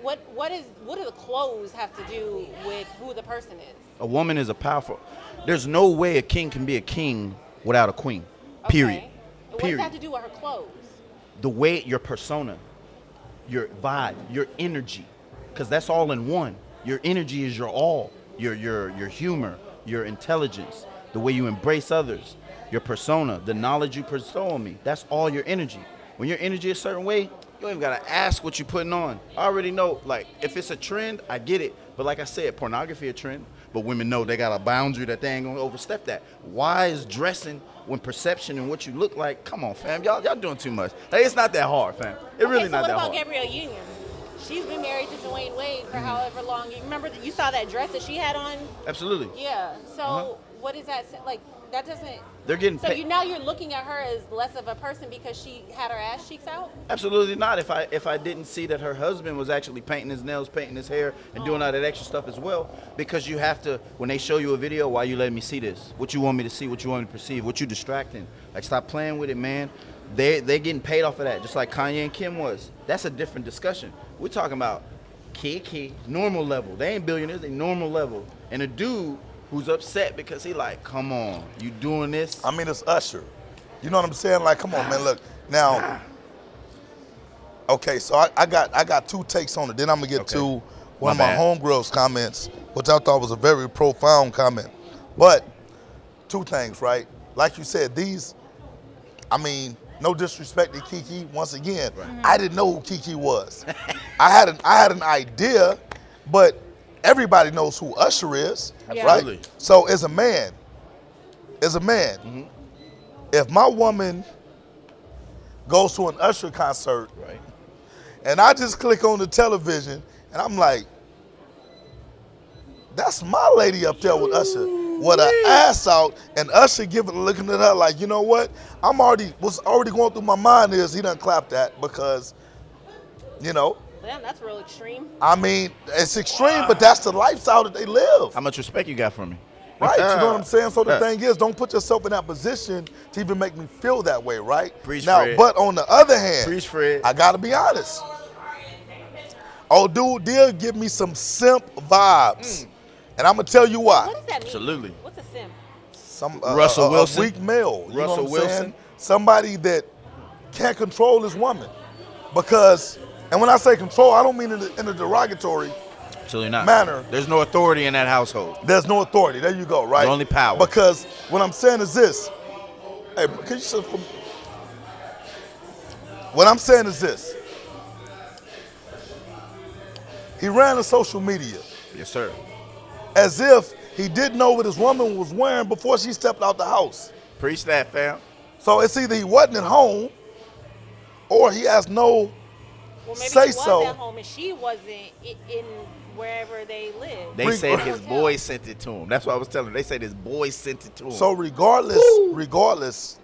what do the clothes have to do with who the person is? A woman is a powerful. There's no way a king can be a king without a queen. Period. Okay. What Period. does that have to do with her clothes? The way, your persona, your vibe, your energy, because that's all in one. Your energy is your all. your humor, your intelligence, the way you embrace others, your persona, the knowledge you bestow on me. That's all your energy. When your energy is a certain way, you don't even gotta ask what you're putting on. I already know, like, if it's a trend, I get it. But like I said, pornography a trend, but women know they got a boundary that they ain't gonna overstep that. Why is dressing when perception and what you look like? Come on, fam, y'all doing too much. Like, it's not that hard, fam. It really not that hard. What about Gabrielle Union? She's been married to Dwayne Wade for however long. You remember you saw that dress that she had on? Absolutely. Yeah. So what is that? Like, that doesn't. They're getting So now you're looking at her as less of a person because she had her ass cheeks out? Absolutely not. If I didn't see that her husband was actually painting his nails, painting his hair, and doing all that extra stuff as well, because you have to, when they show you a video, why you letting me see this? What you want me to see? What you want me to perceive? What you distracting? Like, stop playing with it, man. They're getting paid off of that, just like Kanye and Kim was. That's a different discussion. We're talking about KeKe, normal level. They ain't billionaires, they normal level. And a dude who's upset because he like, come on, you doing this? I mean, it's Usher. You know what I'm saying? Like, come on, man. Look, now. Okay, so I got two takes on it. Then I'm gonna get to one of my homegirls' comments, which I thought was a very profound comment. But two things, right? Like you said, these. I mean, no disrespect to KeKe. Once again, I didn't know who KeKe was. I had an idea, but everybody knows who Usher is, Absolutely. right? So as a man, if my woman goes to an Usher concert, Right. and I just click on the television, and I'm like, that's my lady up there with Usher, with her ass out, and Usher looking at her like, you know what? What's already going through my mind is he done clapped that because, you know. Damn, that's real extreme. I mean, it's extreme, but that's the lifestyle that they live. How much respect you got from me? Right, you know what I'm saying? So the thing is, don't put yourself in that position to even make me feel that way, right? Preach, now, Fred. but on the other hand, Preach, Fred. I gotta be honest. Oh, dude did give me some simp vibes. And I'm gonna tell you why. What does that mean? Absolutely. What's a simp? Some Russell Wilson. a weak male. You know Russell what I'm saying? Wilson. Somebody that can't control his woman. Because, and when I say control, I don't mean in a derogatory Absolutely not. manner. There's no authority in that household. There's no authority. There you go, right? The only power. Because what I'm saying is this. Hey, can you sit for me? What I'm saying is this. He ran the social media Yes, sir. as if he didn't know what his woman was wearing before she stepped out the house. Preach that, fam. So it's either he wasn't at home or he has no Well, maybe say he was so. at home and she wasn't in wherever they live. They said his boy sent it to him. That's what I was telling him. They said his boy sent it to him. So regardless,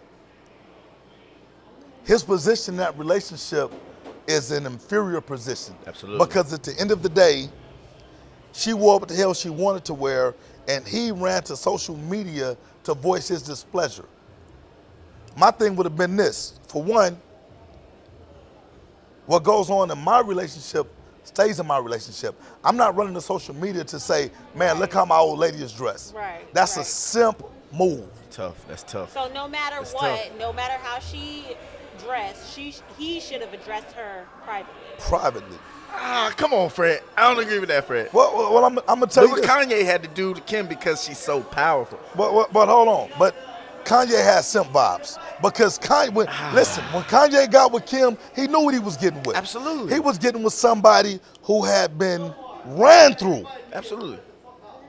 his position in that relationship is an inferior position. Absolutely. Because at the end of the day, she wore what the hell she wanted to wear, and he ran to social media to voice his displeasure. My thing would have been this. For one, what goes on in my relationship stays in my relationship. I'm not running to social media to say, man, look how my old lady is dressed. Right, That's a right. simp move. Tough. That's tough. So no matter That's what, tough. no matter how she dressed, he should have addressed her privately. Privately. Come on, Fred. I don't agree with that, Fred. Well, I'm going to tell Look you what this. Kanye had to do to Kim because she's so powerful. But hold on. But Kanye has simp vibes. Because when Kanye got with Kim, he knew what he was getting with. Absolutely. He was getting with somebody who had been ran through Absolutely.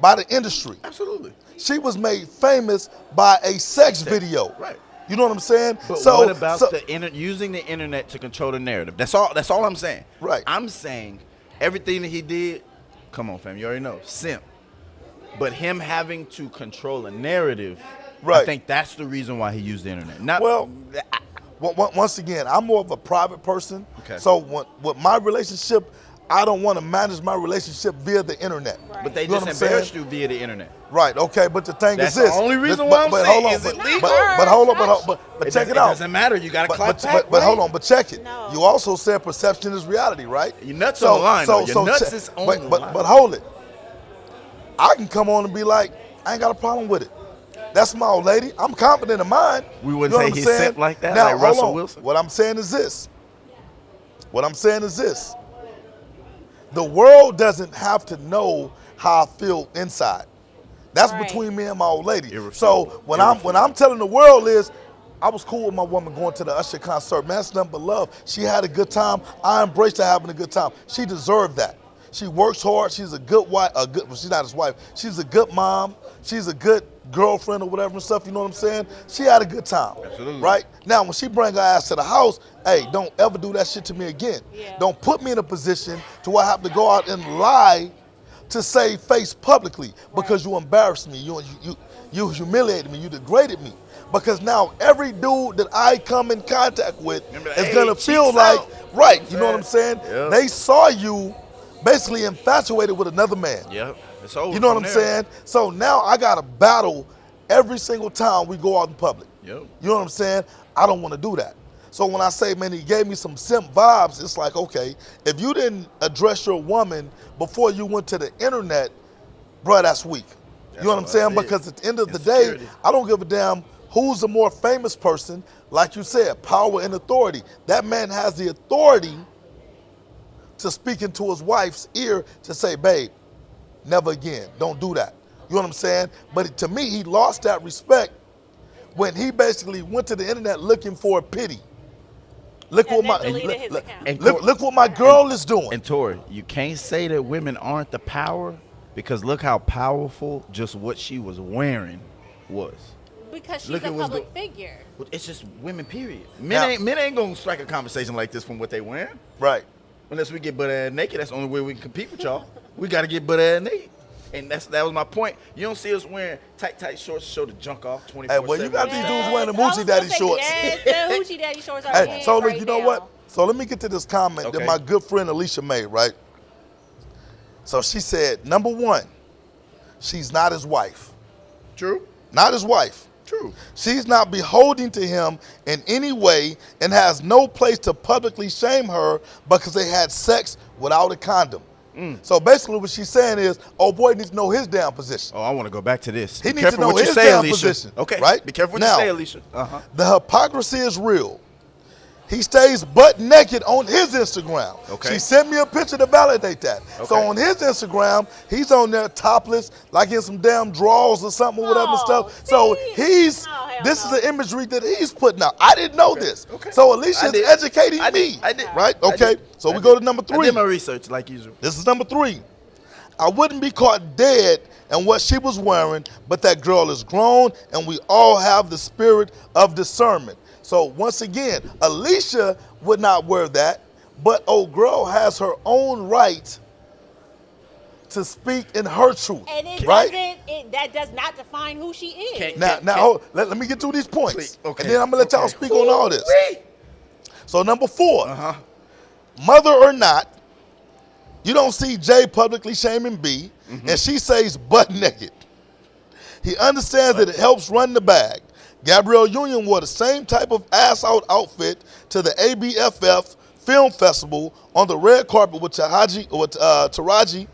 by the industry. Absolutely. She was made famous by a sex video. Right. You know what I'm saying? But what about using the internet to control the narrative? That's all I'm saying. Right. I'm saying everything that he did, come on, fam, you already know, simp. But him having to control a narrative, Right. I think that's the reason why he used the internet. Not, Well, once again, I'm more of a private person. Okay. So with my relationship, I don't want to manage my relationship via the internet. Right. but they You know just what I'm saying? embarrassed you via the internet. Right, okay, but the thing That's is this. the only reason This- why I'm but saying, hold on, is it but- legal? But hold on, but check it out. It doesn't matter. You got to clap back. But hold on, but check it. No. You also said perception is reality, right? Your nuts on the line, though. Your nuts is on the line. But hold it. I can come on and be like, I ain't got a problem with it. That's my old lady. I'm confident in mine. We wouldn't You know say what I'm he's saying? simp like that, Now, like hold Russell on. Wilson? What I'm saying is this. The world doesn't have to know how I feel inside. That's Right. between me and my old lady. Irrefutable. So when I'm telling the world is, I was cool with my woman going to the Usher concert. Man, that's nothing but love. She had a good time. I embraced her having a good time. She deserved that. She works hard. She's a good wife. Well, she's not his wife. She's a good mom. She's a good girlfriend or whatever and stuff. You know what I'm saying? She had a good time. Absolutely. Right? Now, when she bring her ass to the house, hey, don't ever do that shit to me again. Yeah. Don't put me in a position to where I have to go out and lie to save face publicly because you embarrassed me. You humiliated me. You degraded me. Because now every dude that I come in contact with is going to feel like, right, you know what I'm saying? Yep. They saw you basically infatuated with another man. Yep. It's over. You know what from I'm there. saying? So now I got to battle every single time we go out in public. Yep. You know what I'm saying? I don't want to do that. So when I say, man, he gave me some simp vibes, it's like, okay, if you didn't address your woman before you went to the internet, bro, that's weak. You know what I'm what I saying? said. Because at the end of the day, Insecurity. I don't give a damn who's the more famous person. Like you said, power and authority. That man has the authority to speak into his wife's ear to say, babe, never again. Don't do that. You know what I'm saying? But to me, he lost that respect when he basically went to the internet looking for pity. Look And what then my deleted his look, account. And look what my girl is doing. And Tori, you can't say that women aren't the power because look how powerful just what she was wearing was. Because she's Look a at what's public figure. Well, it's just women, period. Now- Men ain't gonna strike a conversation like this from what they wearing. Right. Unless we get butt ass naked, that's the only way we can compete with y'all. We gotta get butt ass naked. And that was my point. You don't see us wearing tight shorts to show the junk off 24/7. Hey, well, you got these dudes wearing the I was Hoochie gonna Daddy say, shorts. Yes, the Hoochie Daddy shorts are Hey, in so right you know now. what? So let me get to this comment that Okay. my good friend Alicia made, right? So she said, number one, she's not his wife. True. Not his wife. True. She's not beholden to him in any way and has no place to publicly shame her because they had sex without a condom. So basically what she's saying is, oh boy needs to know his damn position. Oh, I want to go back to this. He Be needs careful to know what you his say, damn Alicia. position, Okay. right? Be careful what Now- you say, Alicia. Uh-huh. The hypocrisy is real. He stays butt naked on his Instagram. Okay. She sent me a picture to validate that. So Okay. on his Instagram, he's on there topless, like in some damn drawers or something or whatever Oh, stuff. So see? he's, Oh, hell this no. is the imagery that he's putting out. I didn't know this. Okay. So I Alicia's did. educating I me. did. I did. Right? I Okay. did. So I we go did. to number I 3. did my research like usual. This is number 3. I wouldn't be caught dead in what she was wearing, but that girl is grown and we all have the spirit of discernment. So once again, Alicia would not wear that, but old girl has her own right to speak in her truth. And it right? that does not define who she is. Can't- Now, hold, let me get through these points. Please, okay, And then I'm going to let y'all okay. speak on all this. Ooh-wee. So number 4, Uh-huh. mother or not, you don't see Jay publicly shaming B, and she says butt naked. He understands that it helps run the bag. Gabrielle Union wore the same type of ass-out outfit to the ABFF Film Festival on the red carpet with Taraji.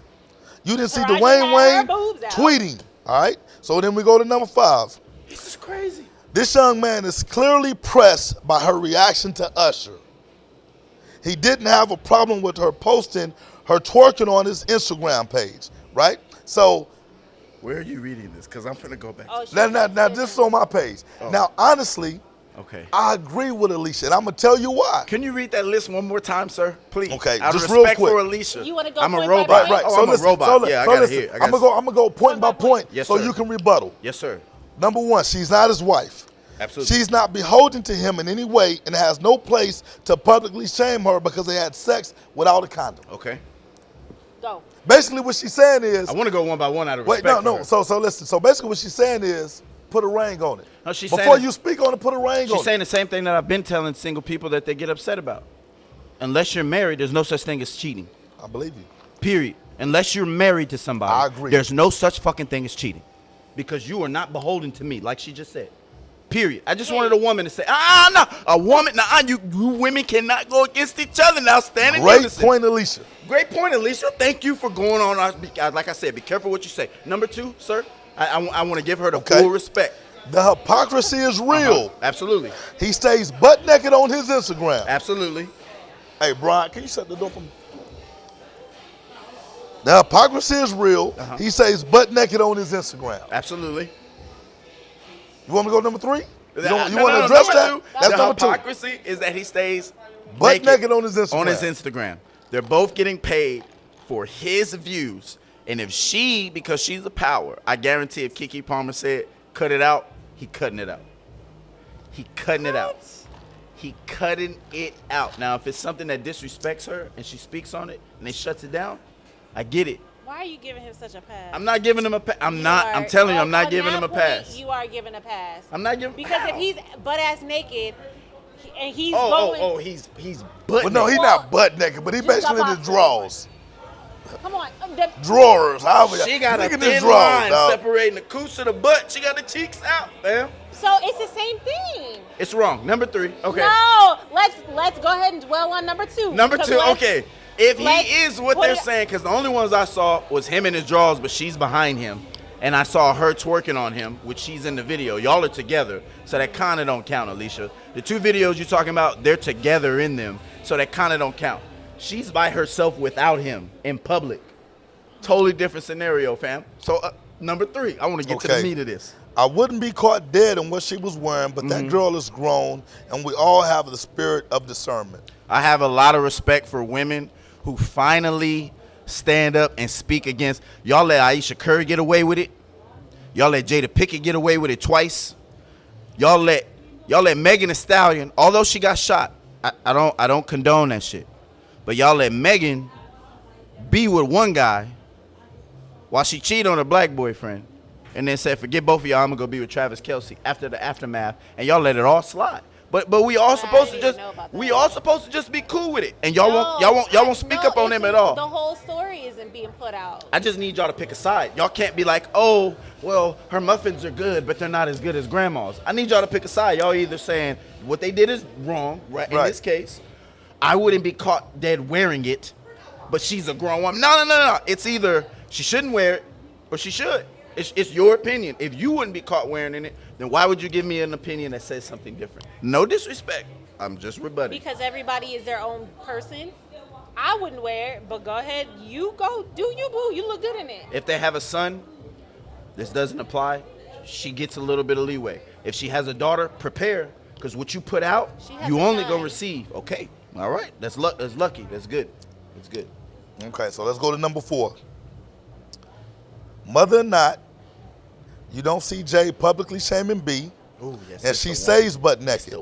You didn't see Taraji Dwayne had Wayne her boobs out. tweeting. All right? So then we go to number 5. This is crazy. This young man is clearly pressed by her reaction to Usher. He didn't have a problem with her posting her twerking on his Instagram page, right? So Where are you reading this? Because I'm finna go back. Oh, she now posted this is it. on my page. Now, honestly, Okay. I agree with Alicia, and I'm gonna tell you why. Can you read that list one more time, sir? Please. Okay, Out of just real respect quick. for Alicia. You wanna go I'm a point by robot. point? Right. Oh, So I'm listen, a robot. so, Yeah, I so gotta listen. hear. I'm gonna go point by point, Yes, so sir. you can rebuttal. Yes, sir. Number 1, she's not his wife. Absolutely. She's not beholden to him in any way and has no place to publicly shame her because they had sex without a condom. Okay. Go. Basically, what she's saying is, I want to go one by one out of wait, respect. no. for her. So listen. So basically, what she's saying is, put a ring on it. No, she's Before saying- you speak on it, put a ring on She's it. saying the same thing that I've been telling single people that they get upset about. Unless you're married, there's no such thing as cheating. I believe you. Period. Unless you're married to somebody, I agree. there's no such fucking thing as cheating. Because you are not beholden to me, like she just said. Period. I just wanted a woman to say, no. A woman, you women cannot go against each other now. Stand in Great unison. point, Alicia. Great point, Alicia. Thank you for going on. Like I said, be careful what you say. Number 2, sir, I want to give her the Okay. full respect. The hypocrisy is real. Absolutely. He stays butt naked on his Instagram. Absolutely. Hey, Brian, can you shut the door for me? The hypocrisy is real. He says butt naked on his Instagram. Absolutely. You want me to go number 3? You No, want to no, address number that? two, That's the number 2. hypocrisy is that he stays Butt naked on his Instagram. On his Instagram. They're both getting paid for his views. And if she, because she's a power, I guarantee if KeKe Palmer said, cut it out, he cutting it out. He cutting it out. He cutting it out. Now, if it's something that disrespects her and she speaks on it and they shuts it down, I get it. Why are you giving him such a pass? I'm not giving him a pass. I'm telling you, I'm not giving him a pass. You are giving a pass. I'm not giving. Because if he's butt ass naked and he's he's butt. Well, no, he's not butt naked, but he basically in the drawers. Come on. Drawers. She got a look at thin this drawers, line dog. separating the cooch to the butt. She got the cheeks out, man. So it's the same thing. It's wrong. Number 3. Okay. No, let's go ahead and dwell on number 2. Number 2. Okay. If he is what they're put it- saying, because the only ones I saw was him in his drawers, but she's behind him, and I saw her twerking on him, which she's in the video. Y'all are together, so that kind of don't count, Alicia. The 2 videos you're talking about, they're together in them, so that kind of don't count. She's by herself without him in public. Totally different scenario, fam. So number 3, I want to get to the meat of this. I wouldn't be caught dead in what she was wearing, but that girl is grown, and we all have the spirit of discernment. I have a lot of respect for women who finally stand up and speak against. Y'all let Aisha Curry get away with it. Y'all let Jada Pinkett get away with it twice. Y'all let Megan Thee Stallion, although she got shot, I don't condone that shit. But y'all let Megan be with one guy while she cheated on her black boyfriend, and then said, forget both of y'all, I'm gonna go be with Travis Kelce after the aftermath, and y'all let it all slide. But we all supposed to just be cool with it, and y'all won't speak up on them at all. The whole story isn't being put out. I just need y'all to pick a side. Y'all can't be like, oh, well, her muffins are good, but they're not as good as grandma's. I need y'all to pick a side. Y'all either saying what they did is wrong, right? In this case, I wouldn't be caught dead wearing it, but she's a grown woman. No. It's either she shouldn't wear it or she should. It's your opinion. If you wouldn't be caught wearing in it, then why would you give me an opinion that says something different? No disrespect. I'm just rebutting. Because everybody is their own person. I wouldn't wear it, but go ahead. You go. Do you, boo. You look good in it. If they have a son, this doesn't apply. She gets a little bit of leeway. If she has a daughter, prepare. Because what you put out, you only going to receive. Okay. All right. That's lucky. That's good. That's good. Okay, so let's go to number 4. Mother or not, you don't see Jay publicly shaming B, and she stays butt naked.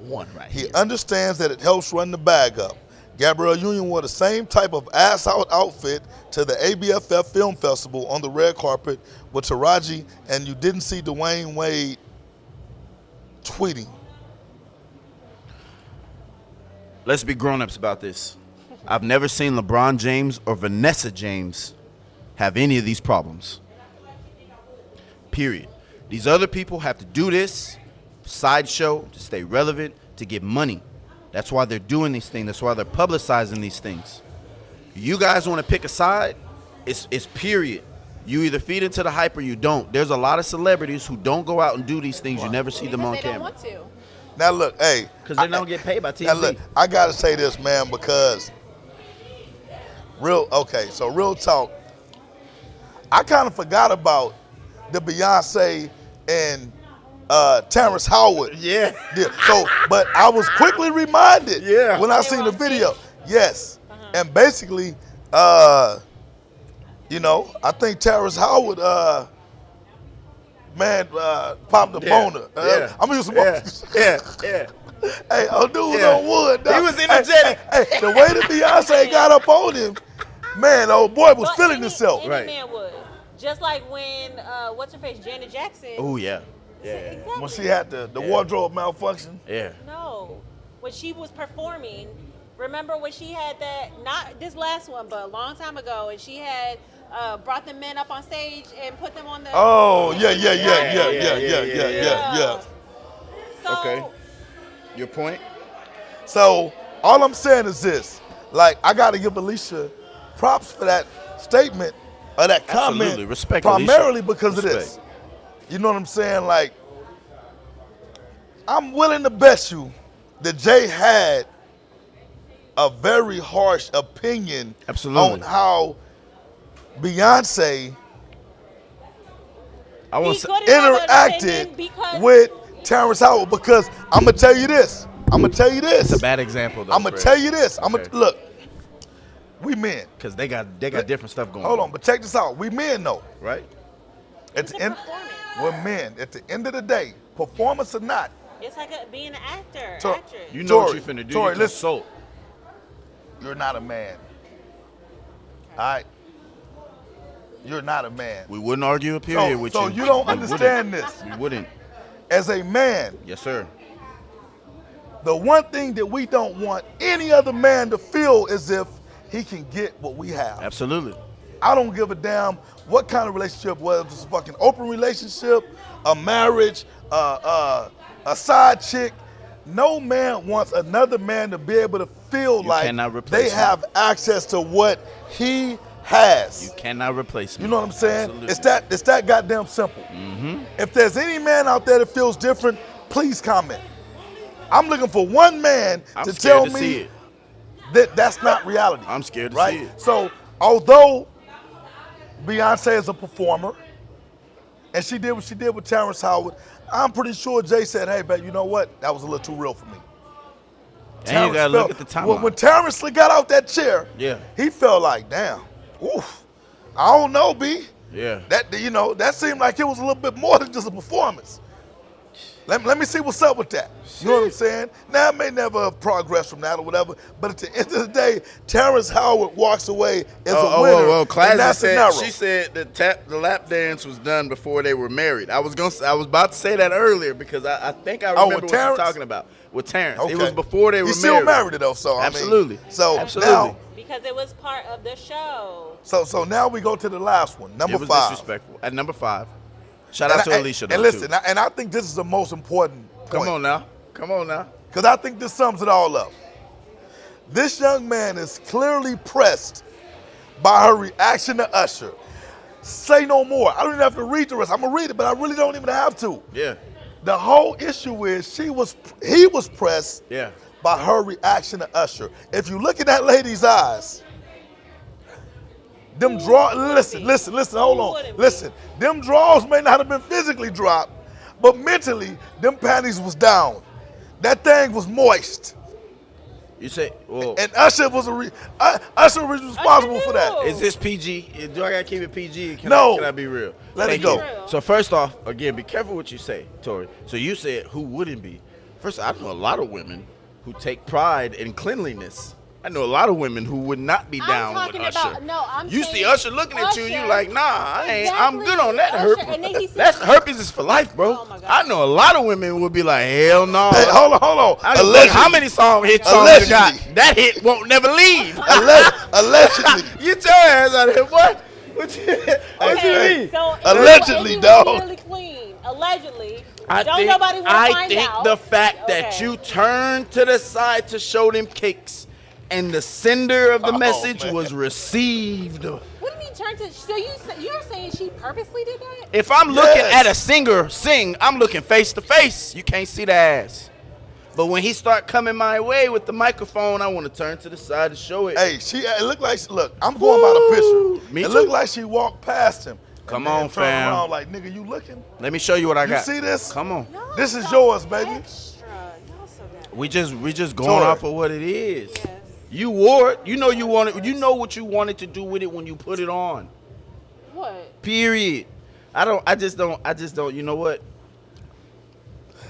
He understands that it helps run the bag up. Gabrielle Union wore the same type of ass-out outfit to the ABFF Film Festival on the red carpet with Taraji, and you didn't see Dwayne Wade tweeting. Let's be grown-ups about this. I've never seen LeBron James or Vanessa James have any of these problems. Period. These other people have to do this sideshow to stay relevant, to get money. That's why they're doing these things. That's why they're publicizing these things. You guys want to pick a side? It's period. You either feed into the hype or you don't. There's a lot of celebrities who don't go out and do these things. You never see them on camera. They don't want to. Now look, hey. Because they don't get paid by TV. Now look, I got to say this, man, because real talk. I kind of forgot about the Beyonce and Terrence Howard. Yeah. So, but I was quickly reminded when I seen the video. Yes. And basically, I think Terrence Howard, popped the boner. I'm gonna use some more. Yeah. Hey, dude was on wood. Dog. He was energetic. Hey, the way that Beyonce got up on him, man, old boy was feeling himself. Any man would. Just like when, what's her face, Janet Jackson. Oh, yeah. Exactly. When she had the wardrobe malfunction. Yeah. No. When she was performing, remember when she had that, not this last one, but a long time ago, and she had brought the men up on stage and put them on the... Oh, yeah. So, Okay. Your point? So, all I'm saying is this. Like, I got to give Alicia props for that statement or that comment. Absolutely. Respect, primarily Alicia. because of this. You know what I'm saying? Like, I'm willing to bet you that Jay had a very harsh opinion Absolutely. on how Beyonce I want He to couldn't have an opinion interacted because with Terrence Howard because I'm gonna tell you this. It's a bad example though. I'm gonna tell you this. Okay. Look. We men. Because they got different stuff going on. Hold on, but check this out. We men though. Right? At It's the a end, performance. we're men. At the end of the day, performance or not, It's like being an actor, So- actress. You know what Tori, you finna do. Tori, You listen. consult. you're not a man. All right. You're not a man. We wouldn't argue a period with So you. you don't We understand wouldn't. this. We wouldn't. As a man, Yes, sir. the one thing that we don't want any other man to feel is if he can get what we have. Absolutely. I don't give a damn what kind of relationship, whether it's a fucking open relationship, a marriage, a side chick. No man wants another man to be able to feel You like cannot replace they him. have access to what he has. You cannot replace me. You know what I'm saying? Absolutely. It's that goddamn simple. If there's any man out there that feels different, please comment. I'm looking for one man I'm to scared tell to see me it. that that's not reality. I'm scared to right? see it. So although Beyonce is a performer, and she did what she did with Terrence Howard, I'm pretty sure Jay said, "Hey, babe, you know what? That was a little too real for me." And you gotta look at the When timeline. Terrence got out that chair, Yeah. he felt like, damn, oof, I don't know, B. Yeah. That seemed like it was a little bit more than just a performance. Let me see what's up with that. You know what I'm saying? Now, it may never have progressed from that or whatever, but at the end of the day, Terrence Howard walks away as a winner. Well, in Classy that said scenario. she said the lap dance was done before they were married. I was about to say that earlier because I think I remember with what you're Terrence? talking about with Terrence. Okay. It was before they were He's married. still married though, so Absolutely. I mean, so Absolutely. now, Because it was part of the show. so now we go to the last one, number It was 5. disrespectful. At number 5, shout out to Alicia. And though, listen, too. and I think this is the most important Come point. on now. Come on now. Because I think this sums it all up. This young man is clearly pressed by her reaction to Usher. Say no more. I don't even have to read the rest. I'm going to read it, but I really don't even have to. Yeah. The whole issue is he was pressed Yeah. by her reaction to Usher. If you look in that lady's eyes, them draws, listen, hold on. wouldn't be? Listen, them draws may not have been physically dropped, but mentally, them panties was down. That thing was moist. You say, well, And Usher was Usher was responsible for that. knew. is this PG? Do I gotta keep it PG? Can No. I be real? Let it Thank go. you. So first off, again, be careful what you say, Tori. So you said who wouldn't be? First, I know a lot of women who take pride in cleanliness. I know a lot of women who would not be I'm down with talking Usher. about- no, I'm you saying see Usher looking at you, and you Usher. like, nah, I ain't. I'm Exactly. good on that Usher, herpes. and then he said- That's herpes is for life, bro. Oh, my God. I know a lot of women would be like, hell no. Hey, hold on. I don't know how many hits songs you got? Allegedly. That hit won't never leave. Allegedly. Get your ass out of here, boy. What you mean? So Allegedly, if he was dog. Really clean. Allegedly. I Don't think, nobody want to I find think out. the fact that Okay. you turned to the side to show them cakes and the sender of the Oh, message man. was received. What do you mean turn to? So you're saying she purposely did that? If I'm looking Yes. at a singer sing, I'm looking face to face. You can't see the ass. But when he start coming my way with the microphone, I want to turn to the side to show it. Hey, it looked like, look, I'm going by the picture. Me it too. looked like she walked past him. Come and then on, turned fam. around like, nigga, you looking? Let me show you what I You got. see this? Come on. Y'all This is so yours, baby. Extra. Y'all so damn. We just going Tori. off of what it is. Yes. You wore it. You know you wanted. You know what you wanted to do with it when you put it on. What? Period. I just don't. You know what?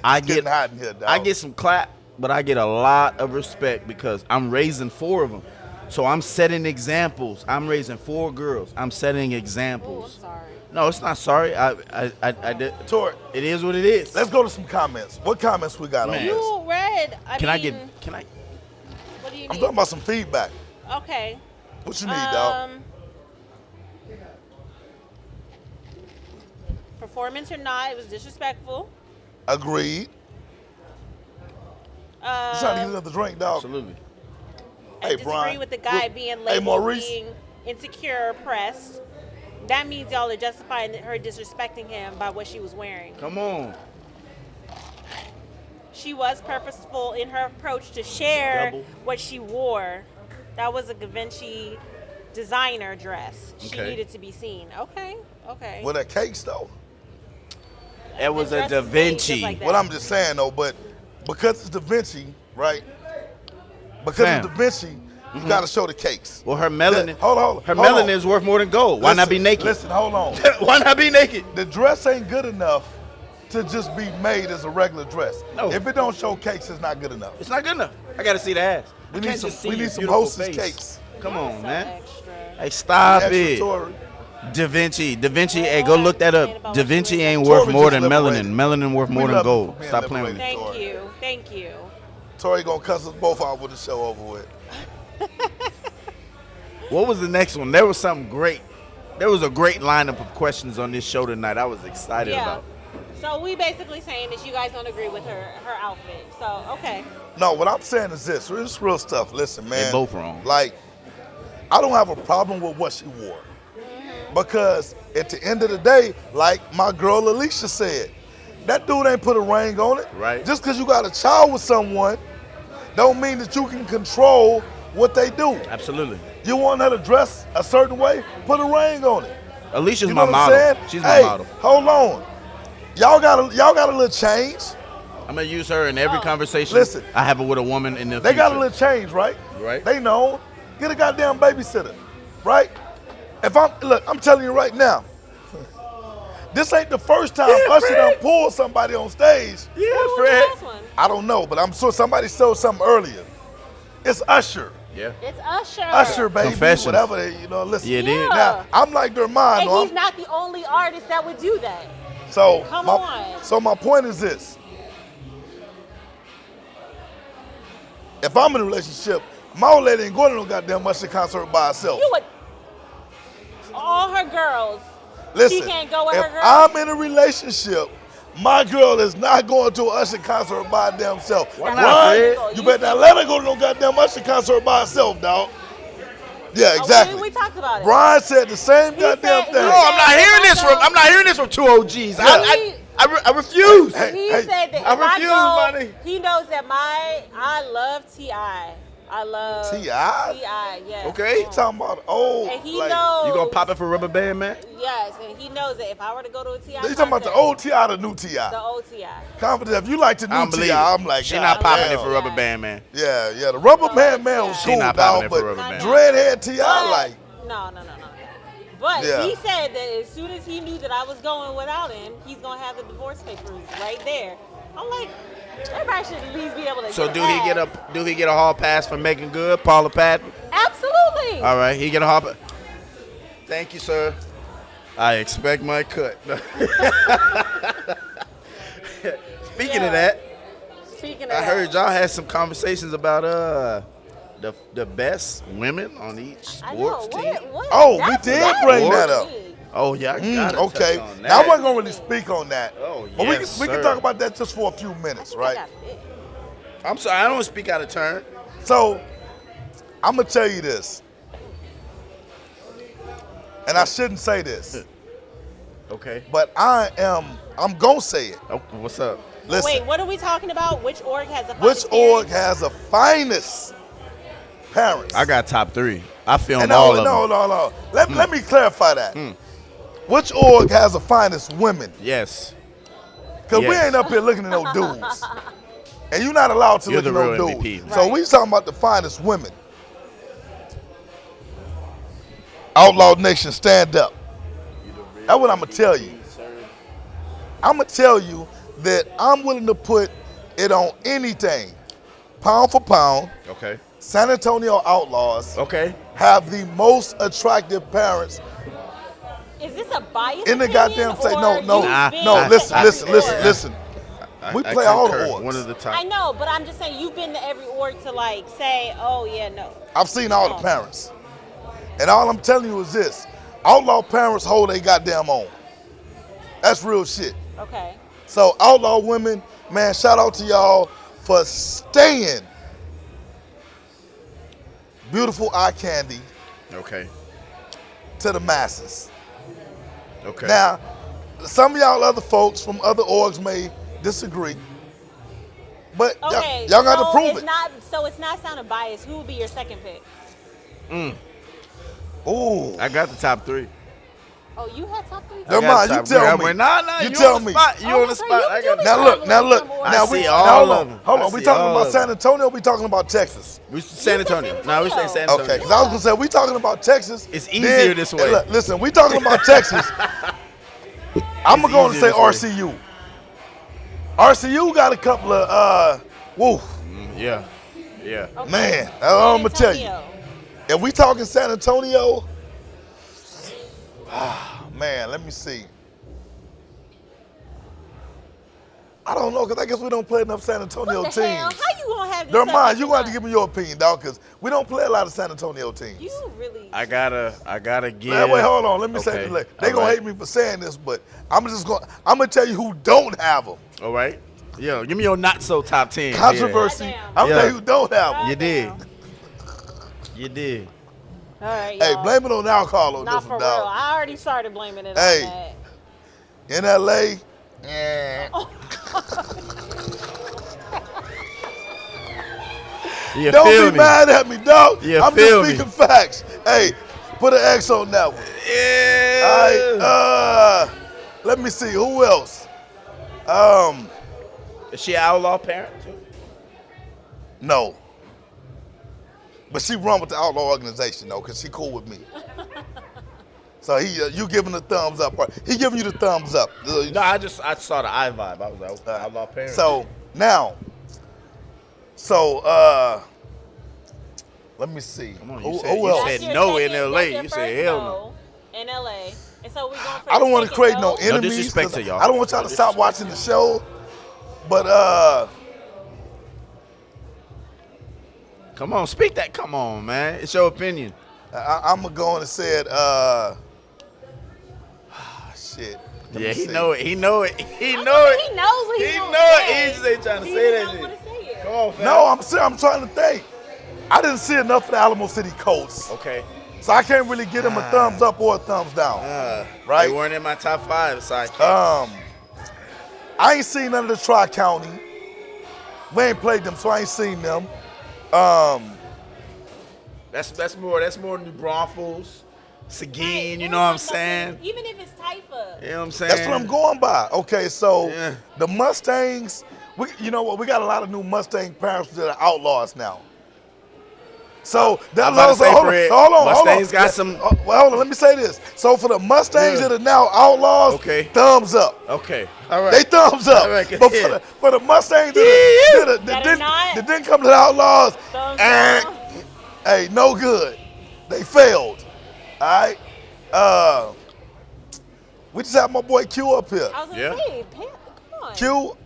I Getting get hot in here, dog. I get some clap, but I get a lot of respect because I'm raising 4 of them. So I'm setting examples. I'm raising 4 girls. I'm setting Oh, examples. I'm sorry. No, it's not sorry. I did. Tori, It is what it is. let's go to some comments. What comments we got Man. on this? You read. Can I get? Can I? What do you I'm need? talking about some feedback. Okay. What you need, dog? Performance or not, it was disrespectful. Agreed. You trying to get another drink, dog? Absolutely. I Hey, disagree Brian. with the guy being Hey, labeled Maurice. being insecure or oppressed. That means y'all are justifying her disrespecting him by what she was wearing. Come on. She was purposeful in her approach to share Double. what she wore. That was a Givenchy designer dress. She Okay. needed to be seen. Okay. With that cakes though. It was a dress Da was made just Vinci. like that. What I'm just saying though, but because it's Da Vinci, right? Because Fam. it's Da Vinci, you gotta show the cakes. Well, her melanin. Hold Her on. melanin is worth more than gold. Why not be Listen, naked? Listen, hold on. Why not be naked? The dress ain't good enough to just be made as a regular dress. No. If it don't show cakes, it's not good enough. It's not good enough. I gotta see the ass. We I need can't some- just see we your need some beautiful Hostess face. cakes. Come You're on, so man. extra. Hey, stop Extra it. Tory. Da Vinci. Hey, go look that up. Da Vinci ain't Tory worth more just than liberated. melanin. Melanin worth more We than love you gold. for being Stop playing with me. liberated. Thank you. Tori gonna cuss us both out with the show over with. What was the next one? There was something great. There was a great lineup of questions on this show tonight. I was excited Yeah. about. So we basically saying that you guys don't agree with her outfit. So okay. No, what I'm saying is this. It's real stuff. Listen, man. They both wrong. Like, I don't have a problem with what she wore. Because at the end of the day, like my girl Alicia said, that dude ain't put a ring on it. Right. Just because you got a child with someone, don't mean that you can control what they do. Absolutely. You want her to dress a certain way, put a ring on it. Alicia's You know my what I'm model. saying? She's Hey, my model. hold on. Y'all got a little change. I'm gonna use her in every conversation. Listen. I have it with a woman in the They future. got a little change, right? Right. They know. Get a goddamn babysitter, right? I'm telling you right now. This ain't the first time Usher done pulled somebody on stage. Yeah, Who was Fred. the last one? I don't know, but I'm sure somebody showed something earlier. It's Usher. Yeah. It's Usher. Usher, baby. Confessions. Whatever they, listen. Yeah, it is. Now, I'm like Dermond. And no, he's not the only artist that would do that. So Come on. So my point is this. If I'm in a relationship, my old lady ain't going to no goddamn Usher concert by herself. You would. All her girls. Listen, She can't go with if her girls. I'm in a relationship, my girl is not going to an Usher concert by her damn self. Why not, Ryan, Fred? you better not let her go to no goddamn Usher concert by herself, dog. Yeah, exactly. We talked about it. Brian said the same goddamn said- thing. No, I'm not hearing this from. I'm not hearing this from two OGs. I refuse. Hey, He hey, said that I if I refuse, go, buddy. he knows that I love T.I. I love T.I.? T.I., yes. Okay. Talking about old. And he like, knows. You gonna pop it for Rubber Band, man? Yes, and he knows that if I were to go to a T.I. You talking about the concert, old T.I. or the new The T.I.? old T.I. Confident. If you like the I don't new believe T.I., it. I'm like, She God not popping damn. it for Rubber Band, man. Yeah, the Rubber Band man was She cool, not popping dog, it for but Rubber Band. Dreadhead T.I. But- like, No. But Yeah. he said that as soon as he knew that I was going without him, he's gonna have the divorce papers right there. I'm like, everybody should at least be able to. So get do he get a hall pass for making good, Paula Patton? Absolutely. All right, he get a hall pass. Thank you, sir. I expect my cut. Speaking of that, Speaking of I that, heard y'all had some conversations about the best women on each I know. sports team. What? Oh, we That's did what bring I that up. need. Oh yeah, I gotta okay. touch on Now, I that. wasn't going to really speak on that. Oh, But yes, we can sir. talk about that just for a few minutes, I right? got it. I'm sorry, I don't speak out of turn. So, I'm going to tell you this. And I shouldn't say this, Okay. but I'm going to say it. Oh, what's up? Listen, Wait, what are we talking about? Which org has the which finest org parents? has the finest parents? I got top 3. I filmed And all no, of them. no. Let me clarify that. Which org has the finest women? Yes. Because we Yes. ain't up here looking at no dudes. And you're not allowed to You're look the at no real dudes. MVP. So Right. we talking about the finest women. Outlaw Nation, stand up. That's what I'm going to tell you. I'm going to tell you that I'm willing to put it on anything. Pound for pound, Okay. San Antonio Outlaws Okay. have the most attractive parents Is this a bias in the opinion, goddamn state. or No, you've Nah, been no. to Listen, every listen, listen, org? listen. We play all the orgs. One of the top. I know, but I'm just saying you've been to every org to like say, oh yeah, no. I've seen all the parents. And all I'm telling you is this. Outlaw parents hold they goddamn own. That's real shit. Okay. So outlaw women, man, shout out to y'all for staying beautiful eye candy Okay. to the masses. Okay. Now, some of y'all other folks from other orgs may disagree. But Okay. y'all got to so prove it's it. Not, so it's not sounding biased. Who would be your second pick? Well, Ooh. I got the top 3. Oh, you had top 3? Never I got mind, the you top 3. tell I me. went, nah, You you tell on the me. spot. You Oh, on the that's right, spot. you I do got be Now look. I Now see we all hold of on. them. Hold I on. We see talking all about of San them. Antonio. Or we talking about Texas. We San Antonio. San No, we say Antonio. San Antonio. Okay, because I was gonna say we talking about Texas. It's easier this way. Look, listen, we talking about Texas. I'm gonna go and say easier this way. RCU. RCU got a couple of woo. Yeah. Yeah. Okay. Man, that's all I'm gonna tell you. Antonio. If we talking San Antonio, man, let me see. I don't know, because I guess we don't play enough San Antonio What the teams. hell? How you gonna have this? Never mind, subject you're going to have to in give me your opinion, dog, because we don't play a lot of San Antonio teams. mind? You really. I gotta give. Man, wait, hold on. Let me say Okay, this. They all gonna right. hate me for saying this, but I'm gonna tell you who don't have them. All right. Yeah, give me your not so top 10. Controversy. Goddamn. I'm Yeah. telling you who don't have them. You did. Goddamn. You did. All right, Hey, y'all. blame it on alcohol on Not this for one, real. dog. I already started blaming it Hey. on that. In LA, eh. You Don't feel be me? mad at me, dog. You I'm feel just me? speaking facts. Hey, put an X on that one. Yeah. All right, let me see, who else? Is she an outlaw parent too? No. But she run with the outlaw organization though, cause she cool with me. So you giving the thumbs up? He giving you the thumbs up. No, I saw the eye vibe. I was like, okay, outlaw parent. So now, let me see. Come on, Who you said else? said That's your no in second- LA. that's your You first said hell no. In LA. And so we going for I don't the want to second create no no? enemies. disrespect 'cause to y'all. I don't want y'all No to stop watching the show. But Come on, speak that. Come on, man. It's your opinion. I'm gonna go on and say it. Shit. Let Yeah, me he see. know it. He know it. He I know mean, it. He knows what He he's know gonna it. say. He just ain't trying to He say just that don't shit. wanna say it. Come on, fam. No, I'm trying to think. I didn't see enough of the Alamo City Colts, Okay. so I can't really give them a thumbs up or a thumbs down. Right. They weren't in my top 5, so I can't. I ain't seen none of the Tri-County. We ain't played them, so I ain't seen them. That's more New Braunfels, Seguin, you know what I'm saying? Even if it's Typha. You know what I'm saying? That's what I'm going by. Okay, so Yeah. the Mustangs, you know what? We got a lot of new Mustang parents that are outlaws now. So I'm about to say, hold Fred, on. Mustangs got some- Well, hold on. Let me say this. So for the Mustangs Yeah. that are now outlaws, Okay. thumbs up. Okay. All right. They thumbs up. All right, But yeah. for the Mustangs Yeah. That are not. that didn't come to the outlaws, Thumbs down. hey, no good. They failed. All right. We just have my boy Q up here. I was gonna Yeah. say, come on. Q,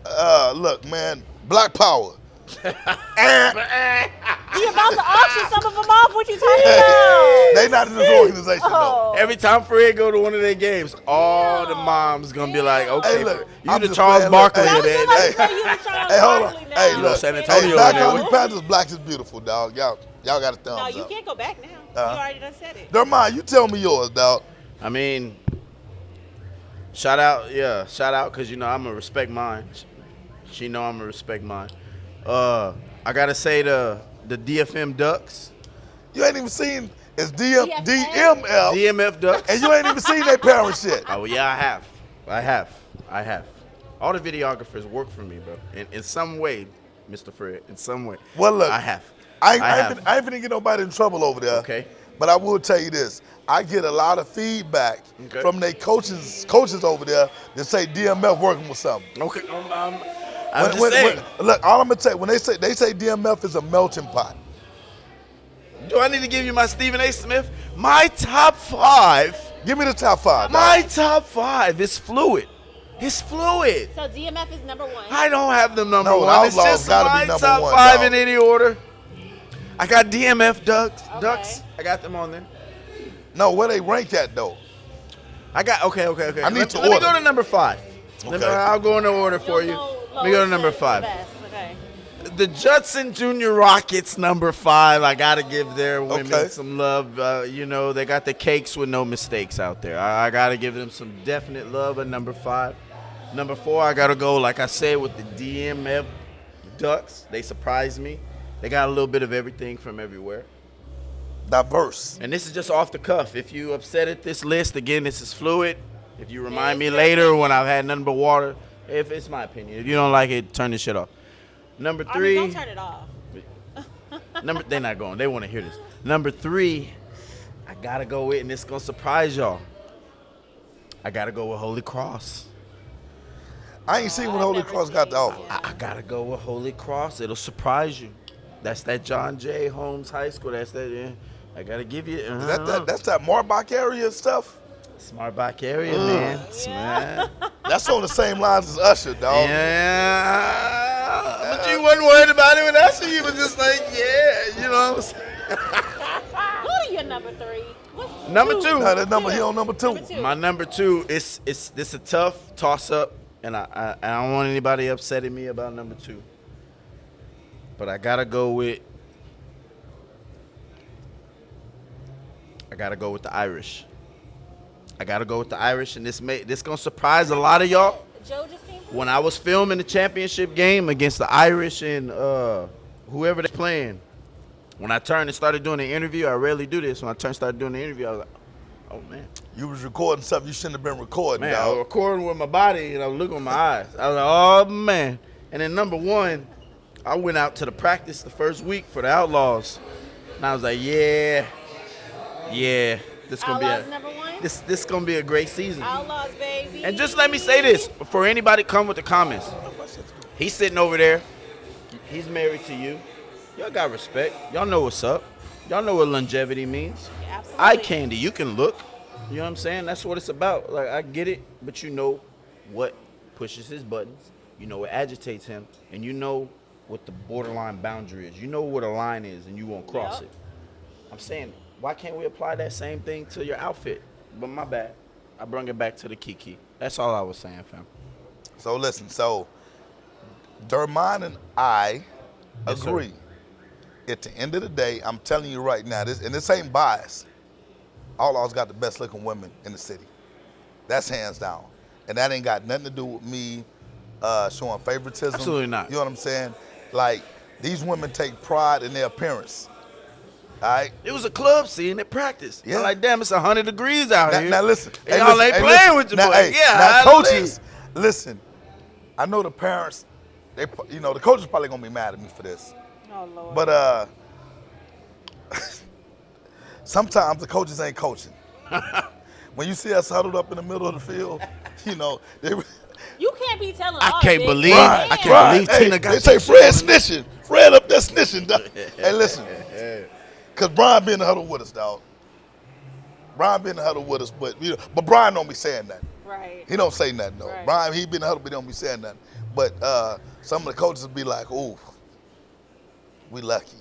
look, man, Black Power. You about to auction some of them off? What you talking about? They not in this organization though. Oh. Every time Fred go to one of their games, all the moms gonna be like, okay, Hey, look, Fred, I'm you the just Charles playing, look, Barkley hey, of You that. like Hey. to say you the Charles Hey, hold on. Barkley now. Hey, look. San Hey, Antonio Black in there. County Panthers, Black is beautiful, dog. Y'all got a thumbs No, up. you can't go back now. Uh-huh. You already done said it. Never mind, you tell me yours, dog. I mean, shout out, because you know I'm gonna respect mine. She know I'm gonna respect mine. I gotta say the DFM Ducks, You ain't even seen it's DFM? DMF Ducks. and you ain't even seen their parents yet. Oh yeah, I have. All the videographers work for me, bro. In some way, Mr. Fred. In some way. Well, look, I have. I have. ain't finna get nobody in trouble over there. Okay. But I will tell you this. I get a lot of feedback Okay. from their coaches over there that say DMF working with something. Okay. I'm just saying. Look, all I'm gonna tell you, when they say DMF is a melting pot. Do I need to give you my Stephen A. Smith? My top 5. Give me the top 5. My dog. top 5 is fluid. It's fluid. So DMF is number 1. I don't have them number No, the 1. It's Outlaws just gotta be my number top 1, 5 dog. in any order. I got DMF Ducks. Okay. Ducks. I got them on there. No, where they rank at though? I got okay. I need to Let me order. go to number 5. Okay. I'll go in the order for you. Let me go to number 5. Okay. The Judson Junior Rockets, number 5. I gotta give their women Okay. some love. You know, they got the cakes with no mistakes out there. I gotta give them some definite love at number 5. Number 4, I gotta go, like I said, with the DMF Ducks. They surprised me. They got a little bit of everything from everywhere. diverse. And this is just off the cuff. If you upset at this list, again, this is fluid. If you remind me it's later when I've had nothing but water, if it's my opinion. If you don't like it, turn this shit off. Number I 3. mean, don't turn it off. They're not going. They want to hear this. Number 3, I gotta go with, and it's gonna surprise y'all. I gotta go with Holy Cross. I ain't seen what Holy Cross got to offer. I gotta go with Holy Cross. It'll surprise you. That's that John J. Holmes High School. That's that. I gotta give you. That's that Marbach area stuff. Smart area, man. Smart. That's on the same lines as Usher, dog. Yeah. But you wasn't worried about it with Usher. You was just like, yeah, you know what I'm saying? What are your number 3? Number 2. No, that number, he on number 2. Number 2. My number 2 is this a tough toss up, and I don't want anybody upsetting me about number 2. But I gotta go with the Irish. I gotta go with the Irish, and this gonna surprise a lot of y'all. Joe just came from When I was filming the championship game against the Irish and whoever they're playing, when I turned and started doing the interview, I rarely do this. When I started doing the interview, I was like, oh man. You was recording stuff you shouldn't have been recording, Man, I was dog. recording with my body and I was looking with my eyes. I was like, oh man. And then number 1, I went out to the practice the first week for the Outlaws. And I was like, yeah, this gonna Outlaws be number 1. this gonna be a great season. Outlaws, baby. And just let me say this before anybody come with the comments. He's sitting over there. He's married to you. Y'all got respect. Y'all know what's up. Y'all know what longevity means. Yeah, absolutely. Eye candy. You can look. You know what I'm saying? That's what it's about. Like, I get it, but you know what pushes his buttons. You know what agitates him. And you know what the borderline boundary is. You know what a line is, and you won't cross Yep. it. I'm saying, why can't we apply that same thing to your outfit? But my bad. I brung it back to the KeKe. That's all I was saying, fam. So listen, Dermon and I Yes, sir. agree. At the end of the day, I'm telling you right now, this ain't bias. Outlaws got the best looking women in the city. That's hands down. And that ain't got nothing to do with me showing favoritism. Absolutely not. You know what I'm saying? Like, these women take pride in their appearance. All right? It was a club scene at practice. Yeah. I'm like, damn, it's 100 degrees out here. Now listen. And y'all ain't playing listen. with your Now, boy. hey, Yeah, now I coaches, listen. I know the parents, the coaches probably gonna be mad at me for this. Oh, Lord. But sometimes the coaches ain't coaching. When you see us huddled up in the middle of the field, you can't be telling I all can't this. believe- Man. I can't believe Tina got They say that Fred shit snitching. Fred up there snitching, dog. Hey, listen. Because Brian be in the huddle with us, dog. Brian be in the huddle with us, but Brian don't be saying that. Right. He don't say nothing, though. Right. Brian, he be in the huddle, but he don't be saying nothing. But some of the coaches will be like, ooh, we lucky.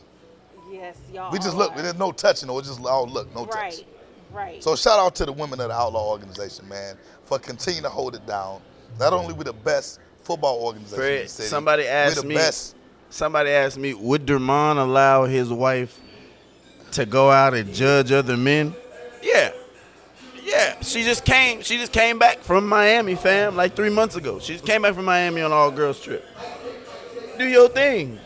Yes, y'all. We just look. There's no touching, or just all look, no touch. Right. Right. So shout out to the women of the Outlaw organization, man, for continuing to hold it down. Not only we the best football organization in the Fred, city, somebody asked we the me, best. would Dermon allow his wife to go out and judge other men? Yeah. She just came back from Miami, fam, like 3 months ago. She just came back from Miami on an all-girls trip. Do your thing.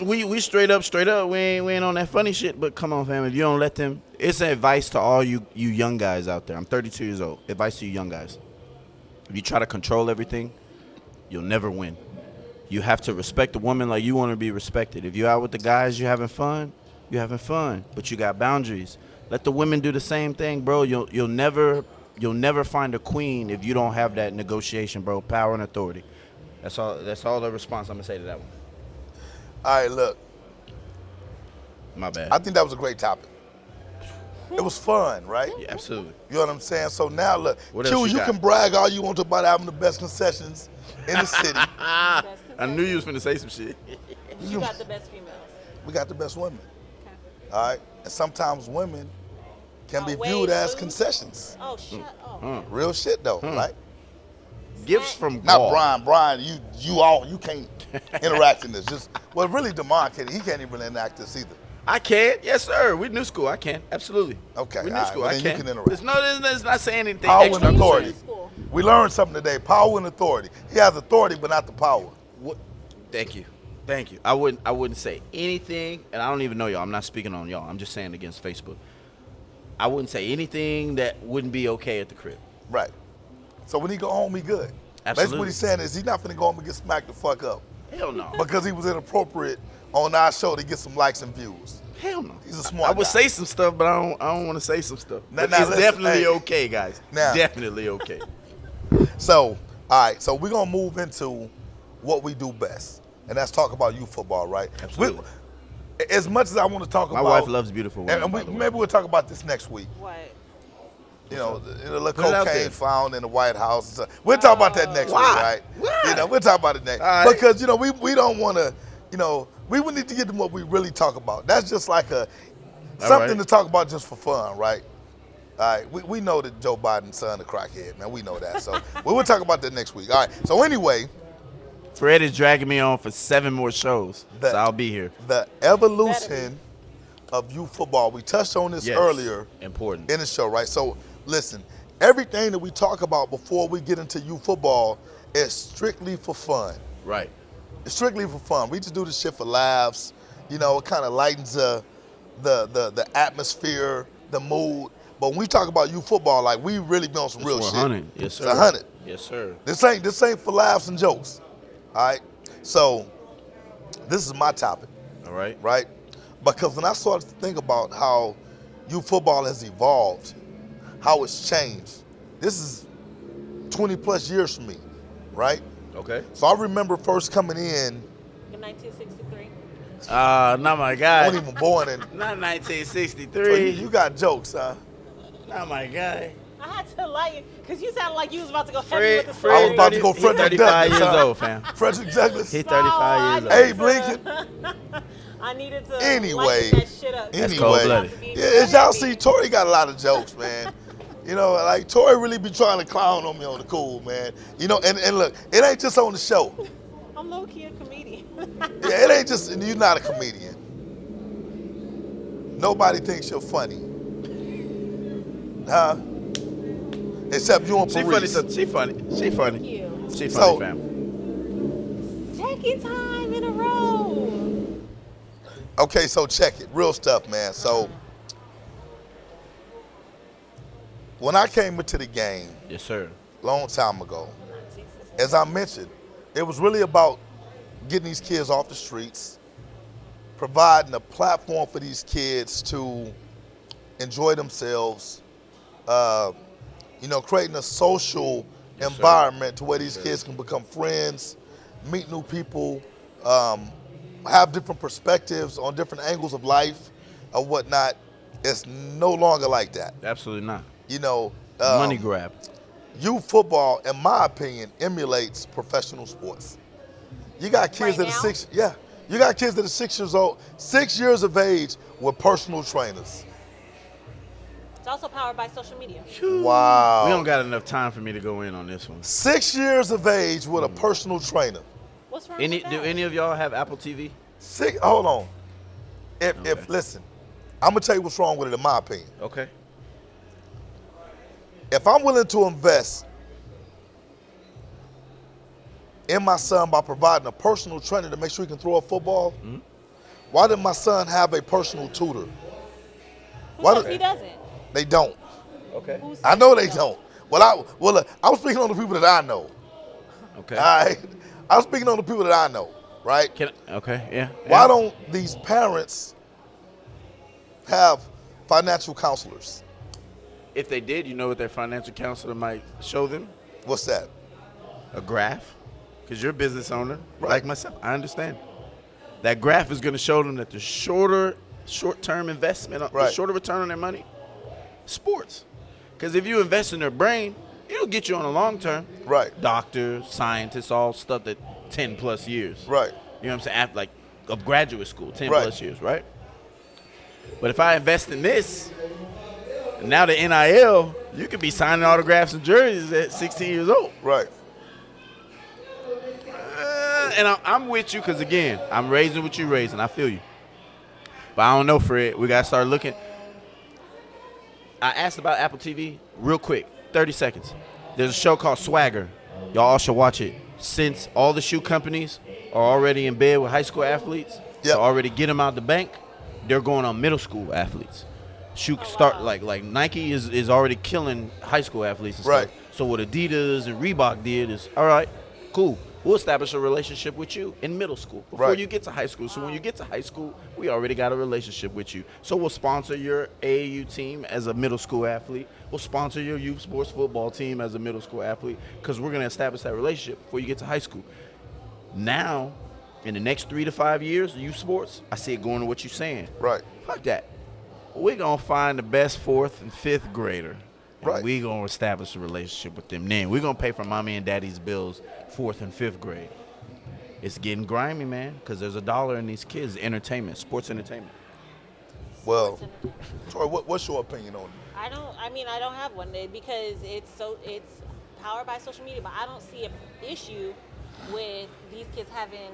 We straight up. We ain't on that funny shit. But come on, fam. If you don't let them, it's an advice to all you young guys out there. I'm 32 years old. Advice to you young guys. If you try to control everything, you'll never win. You have to respect the woman like you want to be respected. If you're out with the guys, you're having fun. But you got boundaries. Let the women do the same thing, bro. You'll never find a queen if you don't have that negotiation, bro. Power and authority. That's all the response I'm gonna say to that one. All right, look. My bad. I think that was a great topic. It was fun, right? Yeah, absolutely. You know what I'm saying? So now, look, What Q, else you you got? can brag all you want to about having the best concessions in the city. I knew you was finna say some shit. You got the best females. We got the best women. Okay. All right? And sometimes women can be Oh, viewed wait, as who? concessions. Oh, shut up. Real shit, though, right? Gifts from Not God. Brian. Brian, you can't interact in this. Really, DeMar can't. He can't even enact this either. I can. Yes, sir. We new school. I can. Absolutely. Okay, We new all right. school. Well, I then you can. can interact. There's not saying anything Power extra. and authority. School. We learned something today. Power and authority. He has authority, but not the power. What? Thank you. Thank you. I wouldn't say anything, and I don't even know y'all. I'm not speaking on y'all. I'm just saying against Facebook. I wouldn't say anything that wouldn't be okay at the crib. Right. So when he go home, he good. Absolutely. Basically what he's saying is he's not finna go home and get smacked the fuck up Hell no. because he was inappropriate on our show to get some likes and views. Hell no. He's a smart I would guy. say some stuff, but I don't want to say some stuff. Now, But now, it's listen, definitely hey. okay, guys. Now. Definitely okay. So, all right, so we're gonna move into what we do best, and that's talk about youth football, right? Absolutely. As much as I want to talk My about, wife loves beautiful women. and by the way. maybe we'll talk about this next week. What? You know, the little Put it out cocaine there. found in the White House. And stuff. We'll talk about that next week, Why? right? Why? You know, we'll talk about it next. All right. Because, you know, we don't want to, you know, we would need to get to what we really talk about. That's just like something right. to talk about just for fun, right? All right, we know that Joe Biden's son a crackhead, man. We know that. So we'll talk about that next week. All right, so anyway, Fred is dragging me on for 7 more shows, That- so I'll be here. the evolution of youth football. We touched on this Yes. earlier Important. in the show, right? So listen, everything that we talk about before we get into youth football is strictly for fun. Right. It's strictly for fun. We just do this shit for laughs. You know, it kind of lightens the atmosphere, the mood. But when we talk about youth football, like we really be on some real shit. 100. Yes, sir. It's 100. Yes, sir. This ain't for laughs and jokes. All right. So this is my topic, All right. right? Because when I started to think about how youth football has evolved, how it's changed, this is 20 plus years for me, right? Okay. So I remember first coming in, In 1963. Not my guy. I wasn't even born in. Not So 1963. you got jokes, huh? Not my guy. I had to lighten because you sounded like you was about to go heavy Fred, with the Fred, I was about to go he Frederick 35 Douglass, years huh? old, fam. Frederick Douglass. He 35 years old. Abe Lincoln. I needed to Anyway. lighten that shit up. That's Anyway, cold-blooded. yeah, as y'all see, Tori got a lot of jokes, man. You know, like Tori really be trying to clown on me on the cool, man. You know, and look, it ain't just on the show. I'm low key a comedian. Yeah, it ain't just, you're not a comedian. Nobody thinks you're funny. Huh? Except you and She funny. Paris. She funny. She funny. Thank you. She funny, So- fam. Second time in a row. Okay, so check it. Real stuff, man. So when I came into the game Yes, sir. long time ago, as I mentioned, it was really about getting these kids off the streets, providing a platform for these kids to enjoy themselves, you know, creating a social Yes, sir. environment to where these kids can become friends, meet new people, have different perspectives on different angles of life or whatnot. It's no longer like that. Absolutely not. You know, Money grab. youth football, in my opinion, emulates professional sports. You got kids Right that are now? you got kids that are 6 years old, 6 years of age with personal trainers. It's also powered by social media. Wow. We don't got enough time for me to go in on this one. 6 years of age with a personal trainer. What's wrong Do with that? any of y'all have Apple TV? Hold on. If Okay. listen, I'm gonna tell you what's wrong with it in my opinion. Okay. If I'm willing to invest in my son by providing a personal trainer to make sure he can throw a football, why did my son have a personal tutor? Who Why says do- he doesn't? They don't. Okay. Who says I know he they don't. Well, look, I was speaking on the people that I know. Okay. All right, I was speaking on the people that I know. Right? Okay. Yeah. Why yeah. don't these parents have financial counselors? If they did, you know what their financial counselor might show them? What's that? A graph. Because you're a business owner, Right. like myself. I understand. That graph is going to show them that the short-term investment, the Right. shorter return on their money, sports. Because if you invest in their brain, it'll get you on the long term. Right. Doctors, scientists, all stuff that 10 plus years. Right. You know what I'm saying? After, like of graduate school, 10 Right. plus years, right? But if I invest in this, now the NIL, you could be signing autographs and jerseys at 16 years old. Right. And I'm with you because, again, I'm raising what you're raising. I feel you. But I don't know, Fred. We got to start looking. I asked about Apple TV real quick, 30 seconds. There's a show called Swagger. Y'all all should watch it. Since all the shoe companies are already in bed with high school athletes, Yep. to already get them out the bank, they're going on middle school athletes. Start like Nike is already killing high school athletes and Right. stuff. So what Adidas and Reebok did is, all right, cool. We'll establish a relationship with you in middle school before Right. you get to high school. So when you get to high school, we already got a relationship with you. So we'll sponsor your AAU team as a middle school athlete. We'll sponsor your youth sports football team as a middle school athlete because we're going to establish that relationship before you get to high school. Now, in the next 3 to 5 years, youth sports, I see it going to what you're saying. Right. Fuck that. We're going to find the best 4th and 5th grader. And Right. we're going to establish a relationship with them. Then we're going to pay for mommy and daddy's bills 4th and 5th grade. It's getting grimy, man, because there's $1 in these kids. Entertainment, sports entertainment. Well, Troy, what's your opinion on it? I don't have one because it's powered by social media, but I don't see an issue with these kids having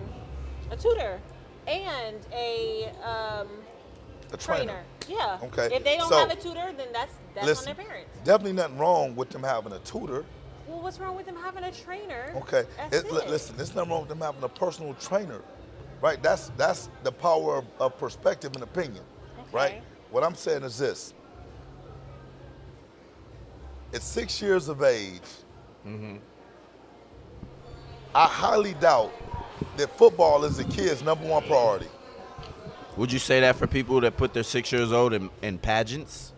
a tutor and a trainer. Yeah. Okay. If they don't So, have a tutor, then that's Listen, on their parents. definitely nothing wrong with them having a tutor. Well, what's wrong with them having a trainer? Okay. That's it. Listen, there's nothing wrong with them having a personal trainer, right? That's the power of perspective and opinion, right? Okay. What I'm saying is this. At 6 years of age, I highly doubt that football is the kid's number one priority. Would you say that for people that put their 6 years old in pageants?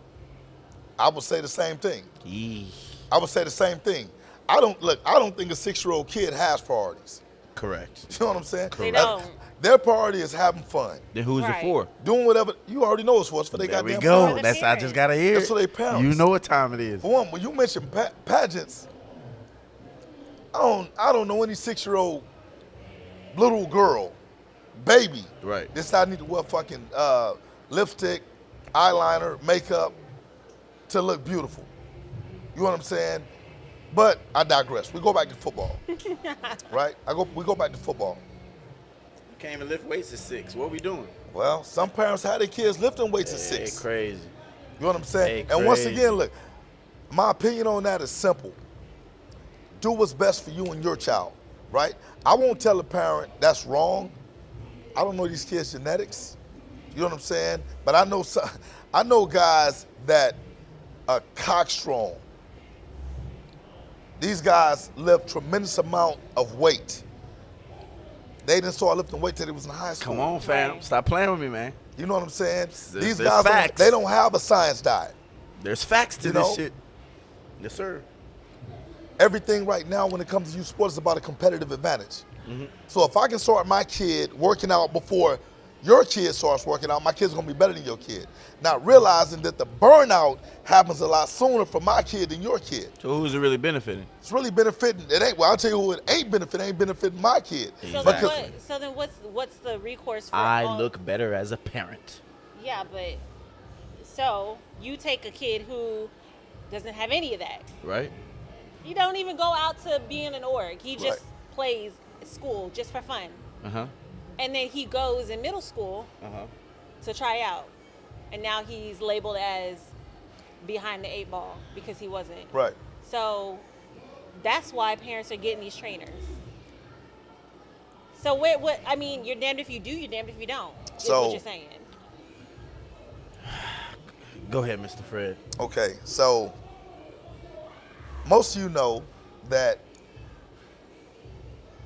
I would say the same thing. Yee. I would say the same thing. I don't think a 6-year-old kid has priorities. Correct. You know what I'm saying? They don't. Their priority is having fun, Then who's Right. it for? doing whatever. You already know it's for. It's for their There we goddamn go. parents. That's I just gotta hear. That's it. for their parents. You know what time it is. For one, when you mention pageants, I don't know any 6-year-old little girl, baby, Right. decide I need to wear fucking lipstick, eyeliner, makeup to look beautiful. You know what I'm saying? But I digress. We go back to football, right? We go back to football. You can't even lift weights at 6. What are we doing? Well, some parents had their kids lifting weights at Hey, 6. crazy. You know what I'm saying? Hey, And once crazy. again, look, my opinion on that is simple. Do what's best for you and your child, right? I won't tell a parent that's wrong. I don't know these kids' genetics. You know what I'm saying? But I know guys that are cockstrong. These guys lift tremendous amount of weight. They didn't start lifting weight till they was in high school. Come on, fam. Right. Stop playing with me, man. You know what I'm saying? These there's guys, facts. they don't have a science diet. There's facts to You this know? shit. Yes, sir. Everything right now when it comes to youth sports is about a competitive advantage. So if I can start my kid working out before your kid starts working out, my kid's gonna be better than your kid. Not realizing that the burnout happens a lot sooner for my kid than your kid. So who's it really benefiting? It's really benefiting. I'll tell you who it ain't benefiting my kid. So Exactly. then what's the recourse for I all- look better as a parent. Yeah, but so you take a kid who doesn't have any of that. Right? He don't even go out to be in an org. He just Right. plays school just for fun. Uh-huh. And then he goes in middle school Uh-huh. to try out. And now he's labeled as behind the 8 ball because he wasn't. Right. So that's why parents are getting these trainers. So you're damned if you do, you're damned if you don't. Is So- what you're saying. Go ahead, Mr. Fred. Okay, so most of you know that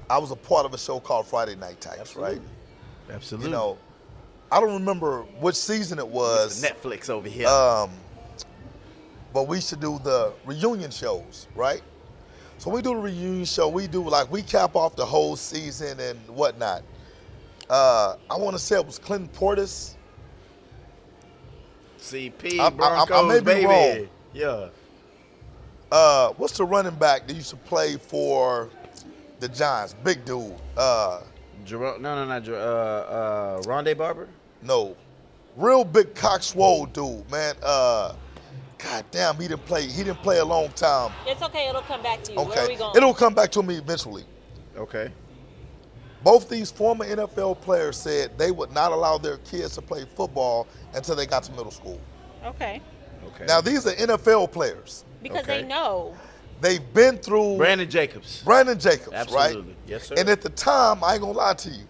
I was a part of a show called Friday Night Types, right? Absolutely. You know, I don't remember which season it was. Mr. Netflix over here. But we should do the reunion shows, right? So we do the reunion show. We cap off the whole season and whatnot. I want to say it was Clinton Portis. CP, I Broncos, may be baby. wrong. Yeah. What's the running back that used to play for the Giants? Big dude. Rondé Barber? No, real big cock swole dude, man. God damn, he didn't play a long time. It's okay, it'll come back to you. Where are we Okay, going? it'll come back to me eventually. Okay. Both these former NFL players said they would not allow their kids to play football until they got to middle school. Okay. Okay. Now these are NFL players. Because Okay. they know. They've been through Brandon Jacobs. Absolutely. Right? Yes, sir. And at the time, I ain't gonna lie to you.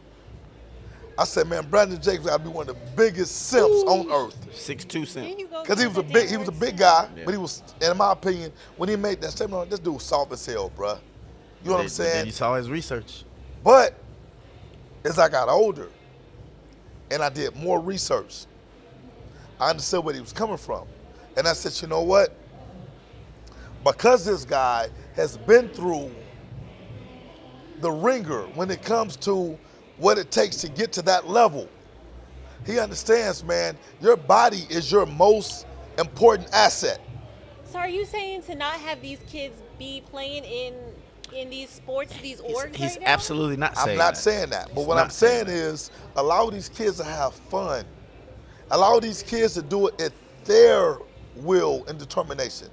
I said, man, Brandon Jacobs gotta be one of the biggest simps on earth. 6'2" simp. Because he was a big guy, but he was, in my opinion, when he made that statement, this dude was soft as hell, bruh. You know what I'm saying? Then you saw his research. But as I got older and I did more research, I understood where he was coming from. And I said, you know what? Because this guy has been through the ringer when it comes to what it takes to get to that level, he understands, man, your body is your most important asset. So are you saying to not have these kids be playing in these sports, these orgs He's right now? absolutely not saying I'm not that. saying that. But He's what not I'm saying saying is allow these kids to have fun. Allow these kids to do it at their will and determination.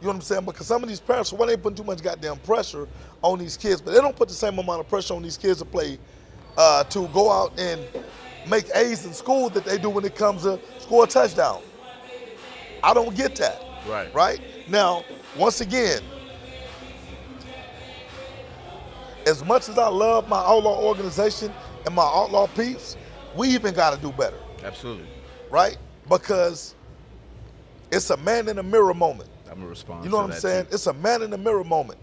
You know what I'm saying? Because some of these parents, why they put too much goddamn pressure on these kids, but they don't put the same amount of pressure on these kids to play, to go out and make A's in school that they do when it comes to score a touchdown. I don't get that. Right. Right? Now, once again, as much as I love my outlaw organization and my outlaw peeps, we even got to do better. Absolutely. Right? Because it's a man in the mirror moment. I'm going to respond You know to what I'm that, saying? too. It's a man in the mirror moment.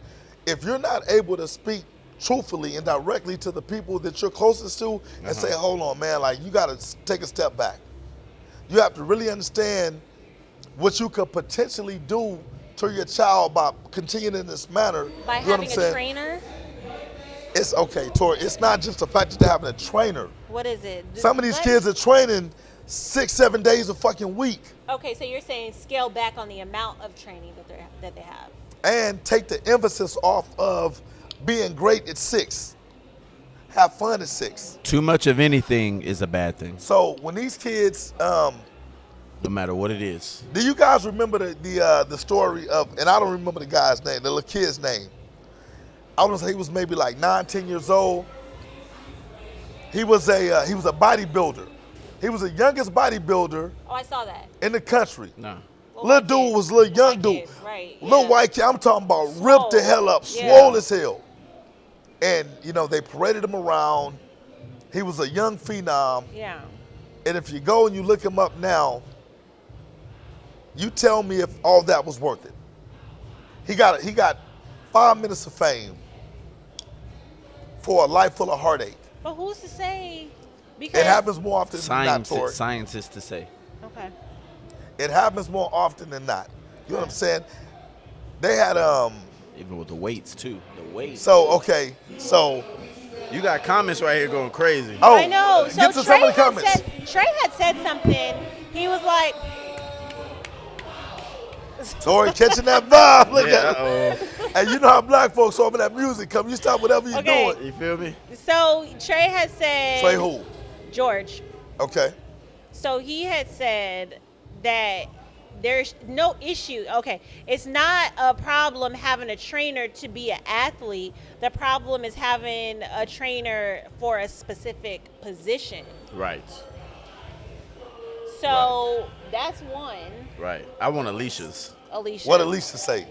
If you're not able to speak truthfully and directly to the people that you're closest to and say, hold on, man, like you got to take a step back. You have to really understand what you could potentially do to your child by continuing in this manner. By You know what I'm having a saying? trainer? It's okay, Tori. It's not just the fact that they're having a trainer. What is it? Some of these kids are training 6-7 days a fucking week. Okay, so you're saying scale back on the amount of training that they have. And take the emphasis off of being great at 6. Have fun at 6. Too much of anything is a bad thing, So when these kids, no matter what it is. do you guys remember the story of? And I don't remember the guy's name, the little kid's name. I want to say he was maybe like 9-10 years old. He was a bodybuilder. He was the youngest bodybuilder Oh, I saw that. in the country. No. Little Little white dude kid. was little young White dude. kid, right, Little yeah. white kid. I'm talking about ripped the Swole. hell up, Yeah. swole as hell. And, you know, they paraded him around. He was a young phenom. Yeah. And if you go and you look him up now, you tell me if all that was worth it. He got 5 minutes of fame for a life full of heartache. But who's to say? Because It happens more often than not, Tori. Scientists to say. Okay. It happens more often than not. You know what I'm saying? They had Even with the weights, too. The weights. so okay, so You got comments right here going crazy. oh, I know. So get to some of the comments. Trey had said something. He was like, Tori catching that vibe. Look Yeah, at it. And you know how black folks are when that music come. You stop whatever you're Okay. doing. You feel me? so Trey had said. Trey who? George. Okay. So he had said that there's no issue. Okay, it's not a problem having a trainer to be an athlete. The problem is having a trainer for a specific position. Right. So that's one, Right. I want Alicia's. Alicia. What Alicia say?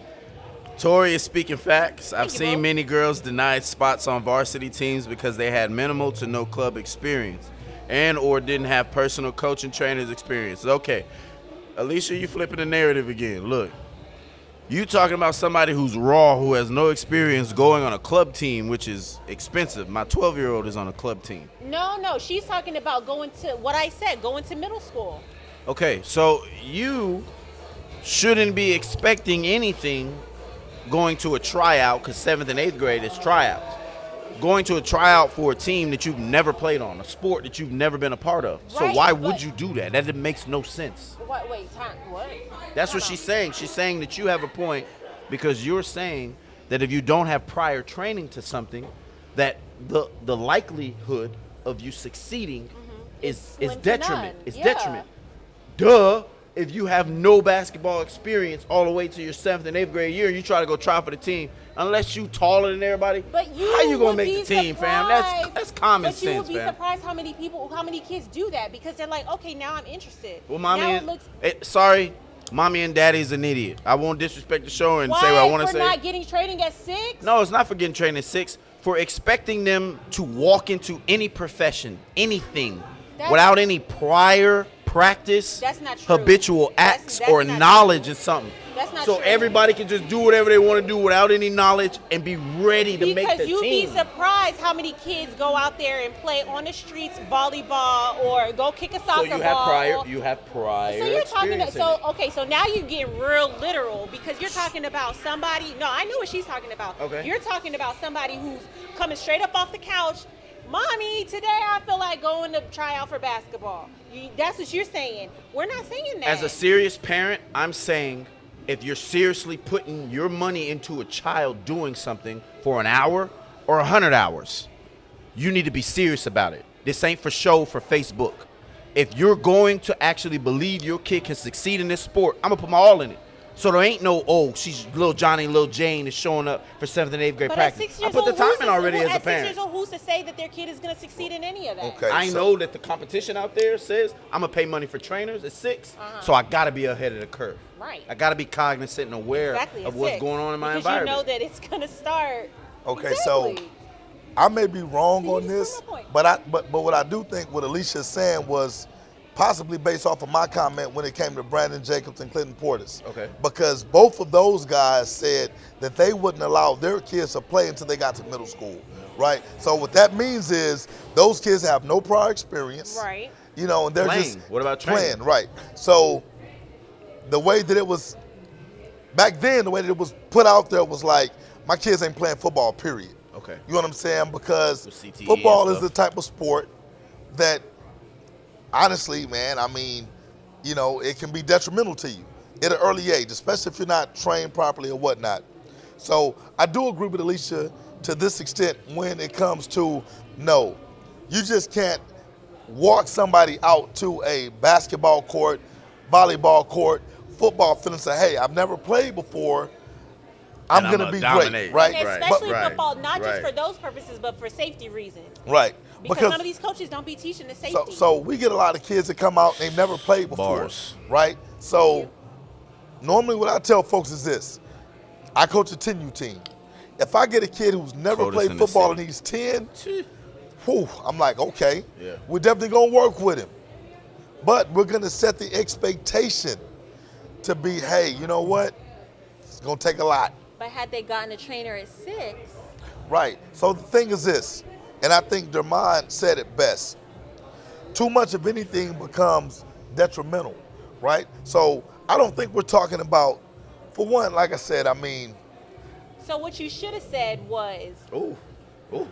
Tori is speaking facts. I've you, seen bro. many girls denied spots on varsity teams because they had minimal to no club experience and or didn't have personal coaching trainers experience. Okay. Alicia, you flipping the narrative again. Look, you talking about somebody who's raw, who has no experience going on a club team, which is expensive. My 12-year-old is on a club team. No, she's talking about going to what I said, going to middle school. Okay, so you shouldn't be expecting anything going to a tryout, because 7th and 8th grade is tryouts. Going to a tryout for a team that you've never played on, a sport that you've never been a part of. So Right, why but- would you do that? That makes no sense. Wait, time. What? That's what she's saying. She's saying that you have a point because you're saying that if you don't have prior training to something, that the likelihood of you succeeding is slim to detriment. none. It's Yeah. detriment. Duh. If you have no basketball experience all the way to your 7th and 8th grade year, and you try to go try for the team, unless you taller than everybody, But you how you gonna would make be the team, fam? surprised. That's common But you would sense, be fam. surprised how many kids do that because they're like, okay, now I'm interested. Well, mommy, now it looks. sorry, mommy and daddy's an idiot. I won't disrespect the show and Why? say what I want to For say. not getting training at 6? No, it's not for getting trained at 6. For expecting them to walk into any profession, anything, without any prior practice, That's not true. habitual acts, That's or not knowledge true. in something. That's not so true. everybody can just do whatever they want to do without any knowledge and be ready to make the Because you'd team. be surprised how many kids go out there and play on the streets volleyball or go kick a soccer So ball. you have prior. So you're talking experience in it. okay, so now you get real literal because you're talking about somebody. No, I know what she's talking about. Okay. You're talking about somebody who's coming straight up off the couch. Mommy, today I feel like going to try out for basketball. That's what you're saying. We're not saying that. As a serious parent, I'm saying if you're seriously putting your money into a child doing something for an hour or 100 hours, you need to be serious about it. This ain't for show for Facebook. If you're going to actually believe your kid can succeed in this sport, I'm going to put my all in it. So there ain't no, she's little Johnny, little Jane is showing up for 7th and 8th grade But practice. at 6 I years put the old, time in already as a at 6 years parent. old, who's to say that their kid is going to succeed in any of that? Okay. I know that the competition out there says I'm going to pay money for trainers at 6, so I got to be ahead of the curve. Right. I got to be cognizant and aware Exactly, of at what's 6. going on in my because environment. you know that it's going to start. Okay, so I may be wrong See, you on just this, proved my point. but what I do think what Alicia's saying was possibly based off of my comment when it came to Brandon Jacobs and Clinton Portis. Okay. Because both of those guys said that they wouldn't allow their kids to play until they got to middle school, right? So what that means is those kids have no prior experience. Right. You know, and they're Playing. just What about training? playing, right? So the way that it was back then, the way that it was put out there was like, my kids ain't playing football, period. Okay. You know what I'm saying? Because With CTE football and is the stuff. type of sport that, honestly, man, I mean, you know, it can be detrimental to you at an early age, especially if you're not trained properly or whatnot. So I do agree with Alicia to this extent when it comes to, no, you just can't walk somebody out to a basketball court, volleyball court, football field and say, hey, I've never played before. I'm And going to I'ma be dominate. great, right? And Right. especially Right. football, not just Right. for those purposes, but for safety reasons. Right. Because some of these coaches don't be teaching the safety. So we get a lot of kids that come out, they've never played before, Bars. right? So normally what I tell folks is this. I coach a 10U team. If I get a kid who's never Coldest played in the football and city. he's 10, whew, I'm like, okay, Yeah. we're definitely going to work with him. But we're going to set the expectation to be, hey, you know what? It's going to take a lot. But had they gotten a trainer at 6, Right. So the thing is this, and I think Dermond said it best. Too much of anything becomes detrimental, right? So I don't think we're talking about, for one, like I said, I mean, so what you should have said was, Ooh. Ooh.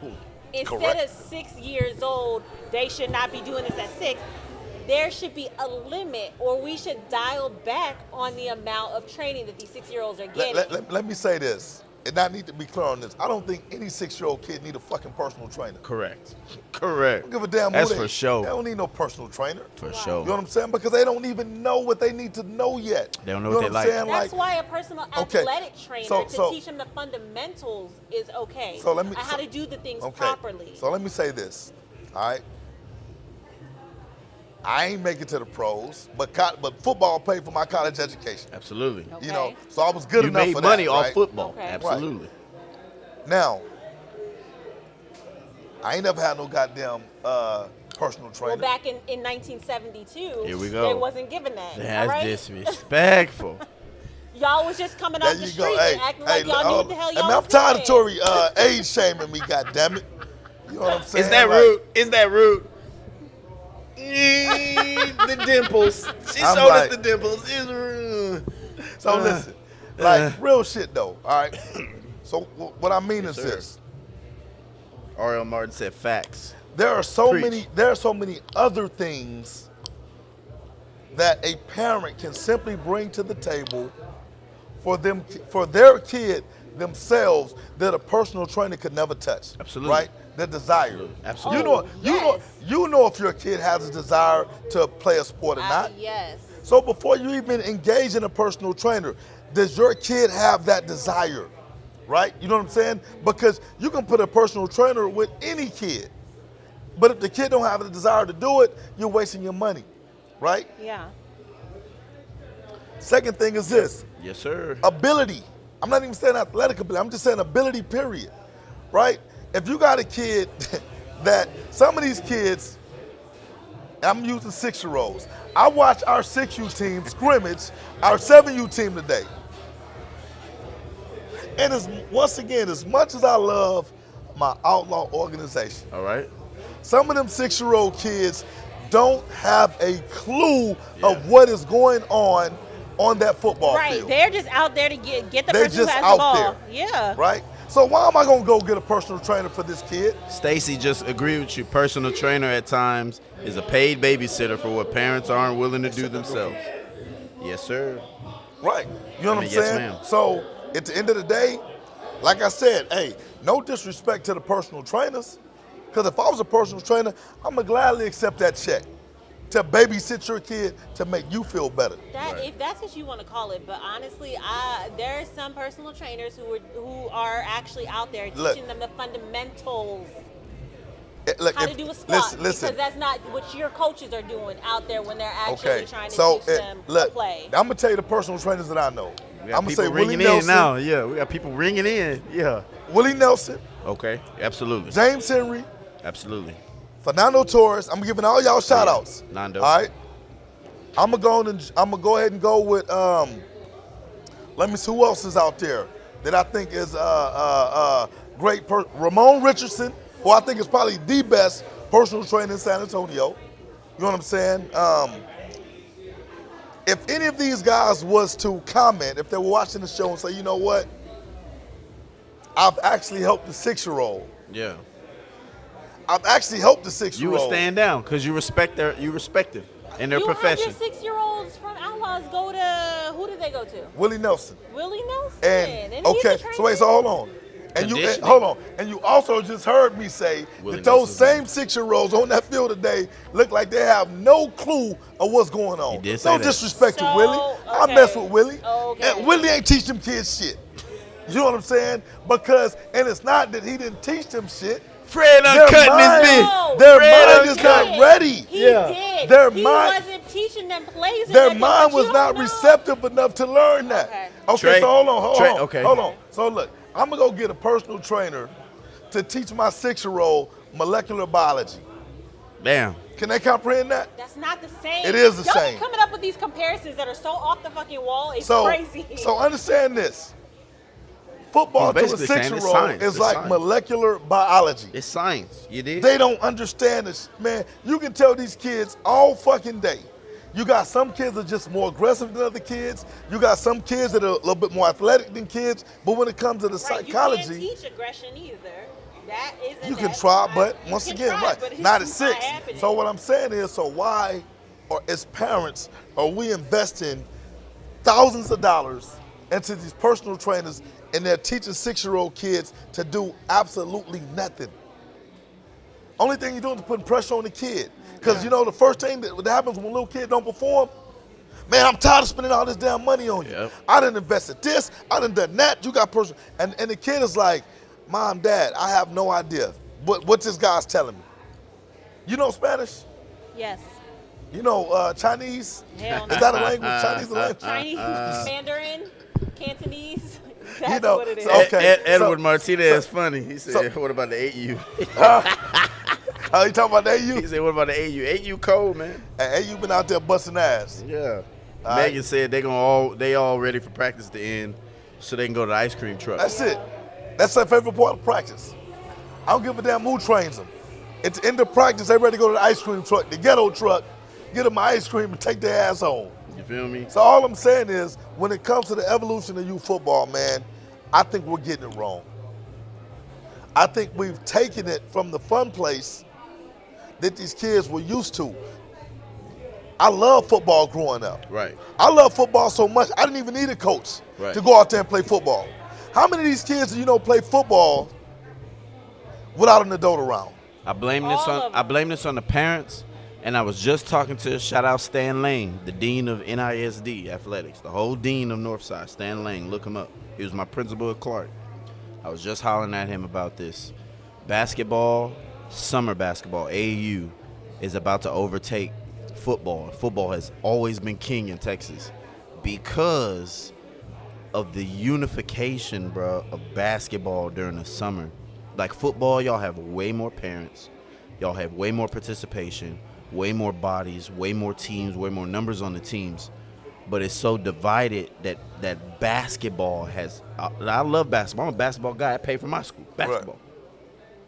instead Correct. of 6 years old, they should not be doing this at 6. There should be a limit, or we should dial back on the amount of training that these 6-year-olds are getting. let me say this, and I need to be clear on this. I don't think any 6-year-old kid need a fucking personal trainer. Correct. Correct. I don't give a damn That's who they, for sure. They don't need no personal trainer. For Wow. sure. You know what I'm saying? Because they don't even know what they need to know yet. They don't know You what they I'm like. saying? That's why a personal Okay, athletic trainer so- to teach them the fundamentals is okay. So let me- and how so- to do the things Okay. properly. So let me say this, all right? I ain't make it to the pros, but football paid for my college education. Absolutely. Okay. You know, so I was good You enough made for money that, off right? football. Okay. Absolutely. Now, I ain't never had no goddamn personal Well, trainer. back in 1972, Here we go. they wasn't given that. all That's right? disrespectful. Y'all was just coming There off the you street go. Hey, and acting like y'all knew what the hell hey, y'all man, I'm was tired of doing. Tory age shaming me, goddammit. You know what I'm saying? Is that Like, rude? Is that rude? The dimples. She I'm showed like- us the dimples. It's rude. So listen, like real shit though, all right? So what I mean is sir. this. R.L. Martin said facts. There are so Preach. many other things that a parent can simply bring to the table for their kid themselves that a personal trainer could never touch. Absolutely. Right? The desire. Absolutely. You know if your kid has a desire to play a sport or not. Yes. So before you even engage in a personal trainer, does your kid have that desire? Right? You know what I'm saying? Because you can put a personal trainer with any kid. But if the kid don't have the desire to do it, you're wasting your money. Right? Yeah. Second thing is this. Yes, sir. Ability. I'm not even saying athletic ability. I'm just saying ability, period. Right? If you got a kid that some of these kids, I'm using 6-year-olds. I watch our 6U team scrimmage our 7U team today. And once again, as much as I love my outlaw organization, All right. some of them 6-year-old kids don't have a clue of what is going on that football Right. field. They're just out there to get the They're person who just has out the ball. there. Yeah. Right? So why am I going to go get a personal trainer for this kid? Stacy just agreed with you. Personal trainer at times is a paid babysitter for what parents aren't willing to do themselves. Yes, sir. Right. You know what I'm yes, saying? ma'am. So at the end of the day, like I said, hey, no disrespect to the personal trainers. Because if I was a personal trainer, I'm going to gladly accept that check to babysit your kid to make you feel better. If that's what you want to call it, but honestly, there are some personal trainers who are actually out there teaching them the fundamentals. How to do a squat, listen. because that's not what your coaches are doing out there when they're actually trying to teach them look, to play. I'm gonna tell you the personal trainers that I know. We I'm got gonna people say Willie ringing in Nelson, now. Yeah, we got people ringing in. Yeah. Willie Nelson, Okay. Absolutely. James Henry, Absolutely. Fernando Torres. I'm giving all y'all shout outs. Nando. All right. I'm gonna go ahead and go with let me see who else is out there that I think is great. Ramon Richardson, who I think is probably the best personal trainer in San Antonio. You know what I'm saying? If any of these guys was to comment, if they were watching the show and say, you know what, I've actually helped the 6-year-old. Yeah. I've actually helped the You 6-year-old. would stand down because you respect them in their you profession. have your 6-year-olds from Outlaws go to, who did they go to? Willie Nelson. Willie Nelson. And he's okay, a trainer. so wait, so hold on. And you Conditioning. hold on. And you also just heard me say Willie that those Nelson's same 6-year-olds on that field today look like they have no clue of what's going on. He did say No that. disrespect to So, Willie. I okay. mess with Willie. Okay. And Willie ain't teach them kids shit. You know what I'm saying? Because, and it's not that he didn't teach them shit. Fred Their uncutting mind- his No. Their Fred mind is not did. ready. He did. Their he mind- wasn't teaching them plays. or Their nothing, mind but was you not don't know. receptive enough to learn that. Okay, Trey, so hold on. okay. Hold on. So look, I'm gonna go get a personal trainer to teach my 6-year-old molecular biology. Damn. Can they comprehend that? That's not the same. It is the Y'all same. be coming up with these comparisons that are so off the fucking wall. It's So, crazy. so understand this. Football to He's a basically saying it's 6-year-old science. is It's like science. molecular biology. It's science. You did? They don't understand this, man. You can tell these kids all fucking day. You got some kids that are just more aggressive than other kids. You got some kids that are a little bit more athletic than kids. But when it comes to the right, psychology, you can't teach aggression either. That isn't. you can that's try, not- but you once can again, try, right, but it's not at 6. happening. So what I'm saying is, so why, or as parents, are we investing thousands of dollars into these personal trainers and they're teaching 6-year-old kids to do absolutely nothing? Only thing you're doing is putting pressure on the kid. Because you know the first thing that happens when a little kid don't perform, man, I'm tired of spending all this damn money on you. Yep. I done invested this, I done done that, you got personal, and the kid is like, Mom, Dad, I have no idea what this guy's telling me. You know Spanish? Yes. You know Chinese? Hell no. Is that a language? Chinese a language? Chinese, Mandarin, Cantonese. That's know, what it is. so- okay. Edward so- Martinez is funny. He said, what about the AU? Oh, you talking about the AU? He said, what about the AU? AU cold, man. Hey, AU been out there busting ass. Yeah. All Megan right. said they all ready for practice to end so they can go to the ice cream truck. That's it. That's their favorite part of practice. I don't give a damn who trains them. At the end of practice, they ready to go to the ice cream truck, the ghetto truck, get them ice cream and take their ass home. You feel me? So all I'm saying is, when it comes to the evolution of youth football, man, I think we're getting it wrong. I think we've taken it from the fun place that these kids were used to. I love football growing up. Right. I love football so much, I didn't even need a coach Right. to go out there and play football. How many of these kids do you know play football without an adult around? I blame All of them. on the parents, and I was just talking to shout out Stan Lane, the dean of NISD athletics, the whole dean of Northside. Stan Lane, look him up. He was my principal at Clark. I was just hollering at him about this. Basketball, summer basketball, AAU, is about to overtake football. Football has always been king in Texas. because of the unification, bro, of basketball during the summer. Like football, y'all have way more parents. Y'all have way more participation, way more bodies, way more teams, way more numbers on the teams. But it's so divided that basketball has. I love basketball. I'm a basketball guy. I pay for my school. Basketball.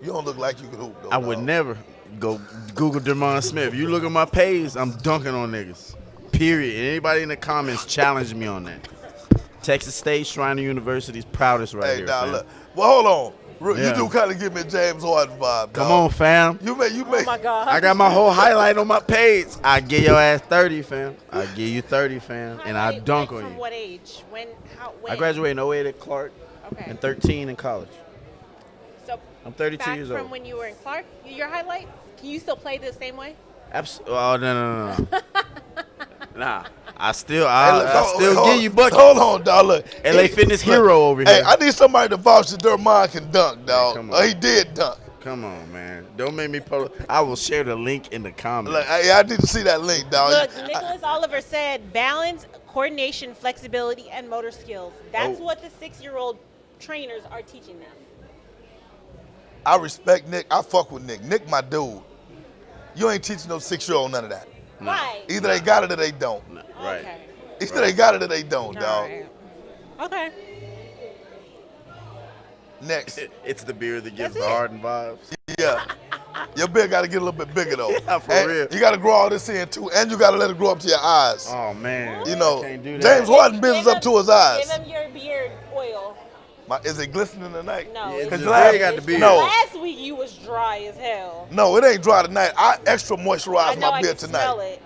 You don't look like you can hoop, though. I would never go Google Demond Smith. You look at my page, I'm dunking on niggas. Period. Anybody in the comments challenge me on that. Texas State Shriner University's proudest right here. Dog, fam. look. Well, hold on. Yeah. You do kind of give me a James Harden vibe, Come dog. on, fam. You may. Oh my God. I got my whole highlight on my page. I give your ass 30, fam. I give you 30, fam, and I dunk on From you. what age? When? I graduated in 08 at Clark Okay. and 13 in college. So I'm 32 back years from old. when you were in Clark, your highlight? Can you still play the same way? Oh, no. Nah, I still Look, give you buckets. Hold on, dog. Look. LA Fitness hero over Hey, here. I need somebody to vouch that Dermond can dunk, dog. come on. He did dunk. Come on, man. Don't make me post. I will share the link in the comments. Look, hey, I need to see that link, dog. Look, Nicholas Oliver said balance, coordination, flexibility, and motor skills. That's what the 6-year-old trainers are teaching them. I respect Nick. I fuck with Nick. Nick, my dude. You ain't teaching no 6-year-old none of that. Right. Either they got it or they don't. Right. Okay. Either they got it or they don't, All dog. right. Okay. Next. It's the beer that gives That's the it. Harden vibes. Yeah. Your beard got to get a little bit bigger, though. Yeah, for And real. You got to grow all this in, too. And you got to let it grow up to your eyes. Oh man. You know, I can't do that. James Harden business up to his eyes. Give him your beard oil. Is it glistening tonight? No. Yeah, it's it's last- Dre got the beard. No. Last week you was dry as hell. No, it ain't dry tonight. I extra I moisturize know my I beard can tonight. smell it.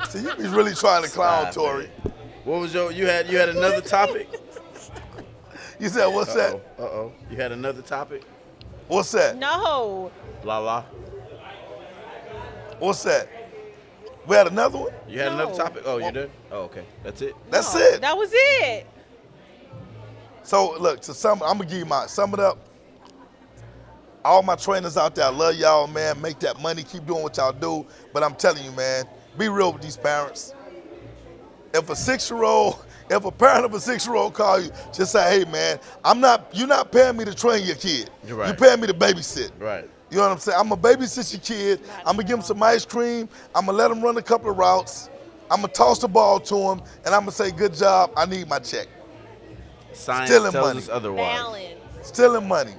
See, you be really trying to clown, Stop Tori. it. What was you had another topic? You said, what's that? Uh-oh. You had another topic? What's that? No. La la. What's that? We had another one? You had another No. topic? Oh, you did? Oh, okay. That's it. That's No, it. That was it. So, look, I'm going to give you sum it up. All my trainers out there, I love y'all, man. Make that money. Keep doing what y'all do. But I'm telling you, man, be real with these parents. If a parent of a 6-year-old call you, just say, hey, man, you're not paying me to train your kid. You're right. You're paying me to babysit. Right. You know what I'm saying? I'm going to babysit your kid. I'm going to give him some ice cream. I'm going to let him run a couple of routes. I'm going to toss the ball to him, and I'm going to say, good job. I need my check. Science Stealing tells money. us otherwise. Balance. Stealing money.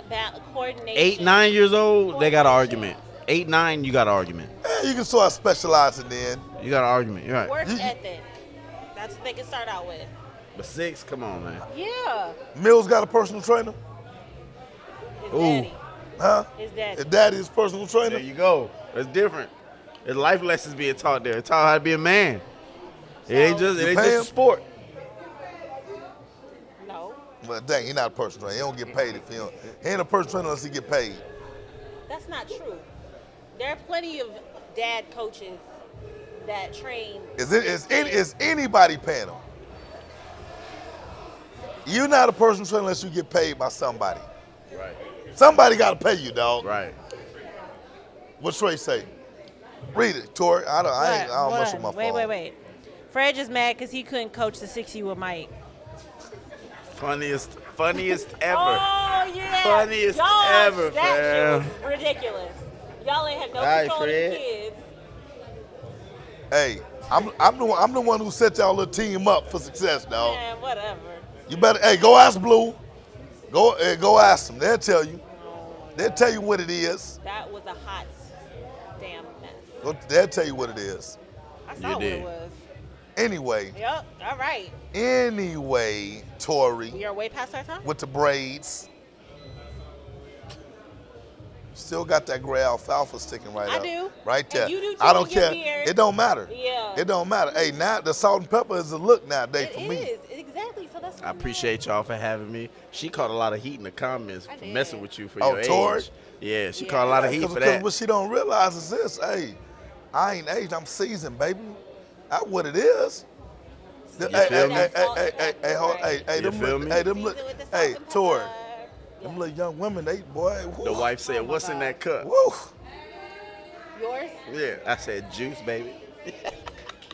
That coordination. 8, 9 years old, they got an argument. 8, 9, you got an argument. You can start specializing then. You got an argument. You're right. Work ethic. That's what they can start out with. But 6, come on, man. Yeah. Mills got a personal trainer? His Ooh. daddy. Huh? His daddy. His daddy is personal trainer? There you go. That's different. There's life lessons being taught there. It's taught how to be a man. It ain't just pay him? a sport. No. Well, dang, he not a personal trainer. He don't get paid if he don't. He ain't a personal trainer unless he get paid. That's not true. There are plenty of dad coaches that train. Is anybody paying him? You're not a personal trainer unless you get paid by somebody. Right. Somebody got to pay you, dog. Right. What Trey say? Read it, Tori. I don't mess with my phone. Wait. Fred just mad because he couldn't coach the 6U with Mike. Funniest ever. Oh, yeah. Funniest Y'all, ever, that fam. shit was ridiculous. Y'all ain't had no All right, control of the Fred. kids. Hey, I'm the one who set y'all little team up for success, dog. Man, whatever. You better, go ask Blue. Go ask them. They'll tell you. They'll tell you what it is. That was a hot damn mess. They'll tell you what it is. I saw You what did. it was. Anyway, Yep, all right. Tori, We are way past our time? with the braids. Still got that gray alfalfa sticking right I up. do. Right And there. you do too I don't with your care. beard. It don't matter. Yeah. It don't matter. Hey, now the salt and pepper is a look nowadays It for me. is. Exactly. So that's what I appreciate y'all for having me. She caught a lot of heat in the comments I for did. messing with you for Oh, your Tori? age. Yeah, she Yeah. caught a lot of heat for Because that. what she don't realize is this, hey, I ain't aged, I'm seasoned, baby. That's what it is. You feel me? Hey, You feel me? Hey, them look, Season with the salt hey, and Tori, pepper. them little young women, they, boy, woo, The wife said, Oh, my "What's in God. that cup?" woo. Yours? Yeah, I said, "Juice, baby."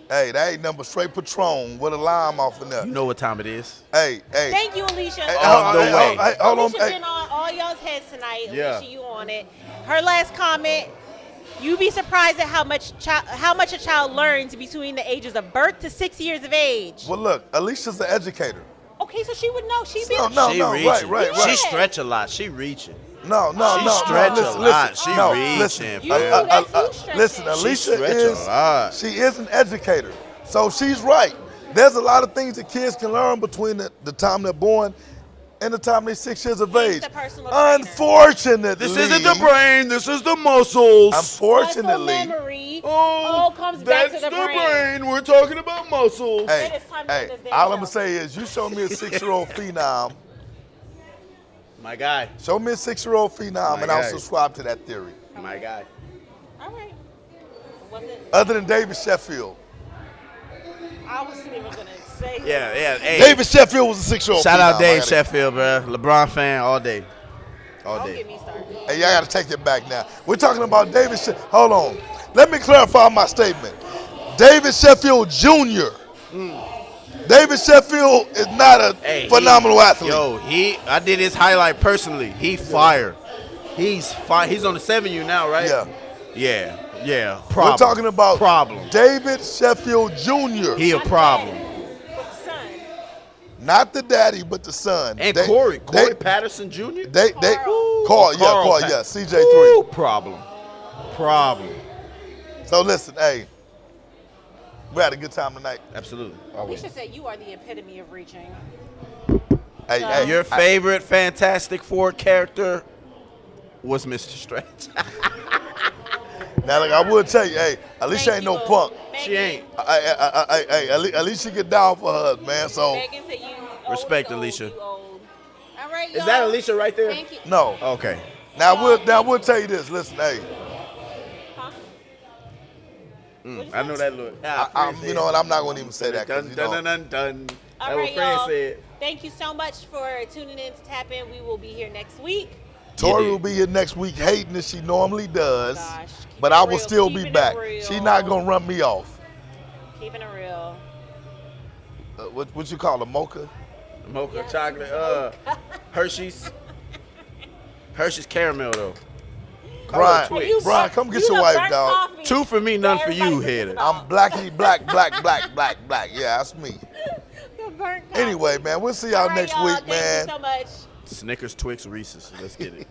Hey, that ain't nothing but straight Patron with a lime off in there. You know what time it is. Hey. Thank you, Alicia. On the way. Hold on. Alicia Hey. been on all y'all's heads tonight. Yeah. Alicia, you on it. Her last comment, you'd be surprised at how much a child learns between the ages of birth to 6 years of age. Well, look, Alicia's an educator. Okay, so she would know. She be No, She right. reaching. Yeah. She stretch a lot. She reaching. No. She stretch a lot. She reaching. Listen, You, that's you stretching. listen, Alicia stretch a is lot. she is an educator, so she's right. There's a lot of things that kids can learn between the time they're born and the time they're 6 years of He's age. the personal trainer. Unfortunately, This isn't the brain. This is the muscles. Unfortunately, Muscle memory all comes back to the brain. We're talking about muscles. hey, It's time to end this damn all I'm show. gonna say is, you show me a 6-year-old phenom. My guy. Show me a 6-year-old phenom, My and I'll guy. subscribe to that theory. My guy. All right. Was it? Other than David Sheffield. I wasn't even gonna say. Yeah. Hey, David Sheffield was a 6-year-old shout phenom. out Dave I gotta- Sheffield, bro. LeBron fan all day. All Don't day. get me started. Hey, y'all gotta take it back now. We're talking about David Hold on. Let me clarify my statement. David Sheffield Jr. David Sheffield is not a Hey, phenomenal athlete. I did his highlight personally. He fire. He's fire. He's on the 7U now, right? Yeah. Problem. We're talking about problem. David Sheffield Jr. He a problem. Son. Not the daddy, but the son. And They- Corey they- Patterson Jr. Carl, Carl CJ3. Ooh, problem. So listen, hey, we had a good time tonight. Absolutely. Alicia said you are the epitome of reaching. Hey, Your favorite Fantastic Four character was Mr. Stretch. now look, I would tell you, hey, Alicia ain't no punk. She ain't. Hey, at least she get down for her, man. So Megan said you Respect, old, Alicia. you old. All right, Is that Alicia right there? Thank you. no. Okay. Now we'll tell you this. Listen, hey, Huh? I know that look. you know what? I'm not gonna even say that. 'Cause, Dun, you dun, know, dun, dun, dun. All That's right, what Fran y'all. said. Thank you so much for tuning in to Tap In. We will be here next week. Tori did. will be here next week, hating as she normally does. Gosh, But keep I it will real, still be keeping it back. real. She's not gonna run me off. Keeping it real. What you call a mocha? Mocha Yes. chocolate. Hershey's. Hershey's caramel though. Brian, Twix. You Brian, burnt- come get you your the wife, burnt dog. coffee. 2 for me, none for you, Everybody header. thinks about I'm blackity black. Yeah, that's me. the burnt coffee. Anyway, man, we'll see y'all All right, next y'all. week, Thank man. you so much. Snickers, Twix, Reese's. Let's get it.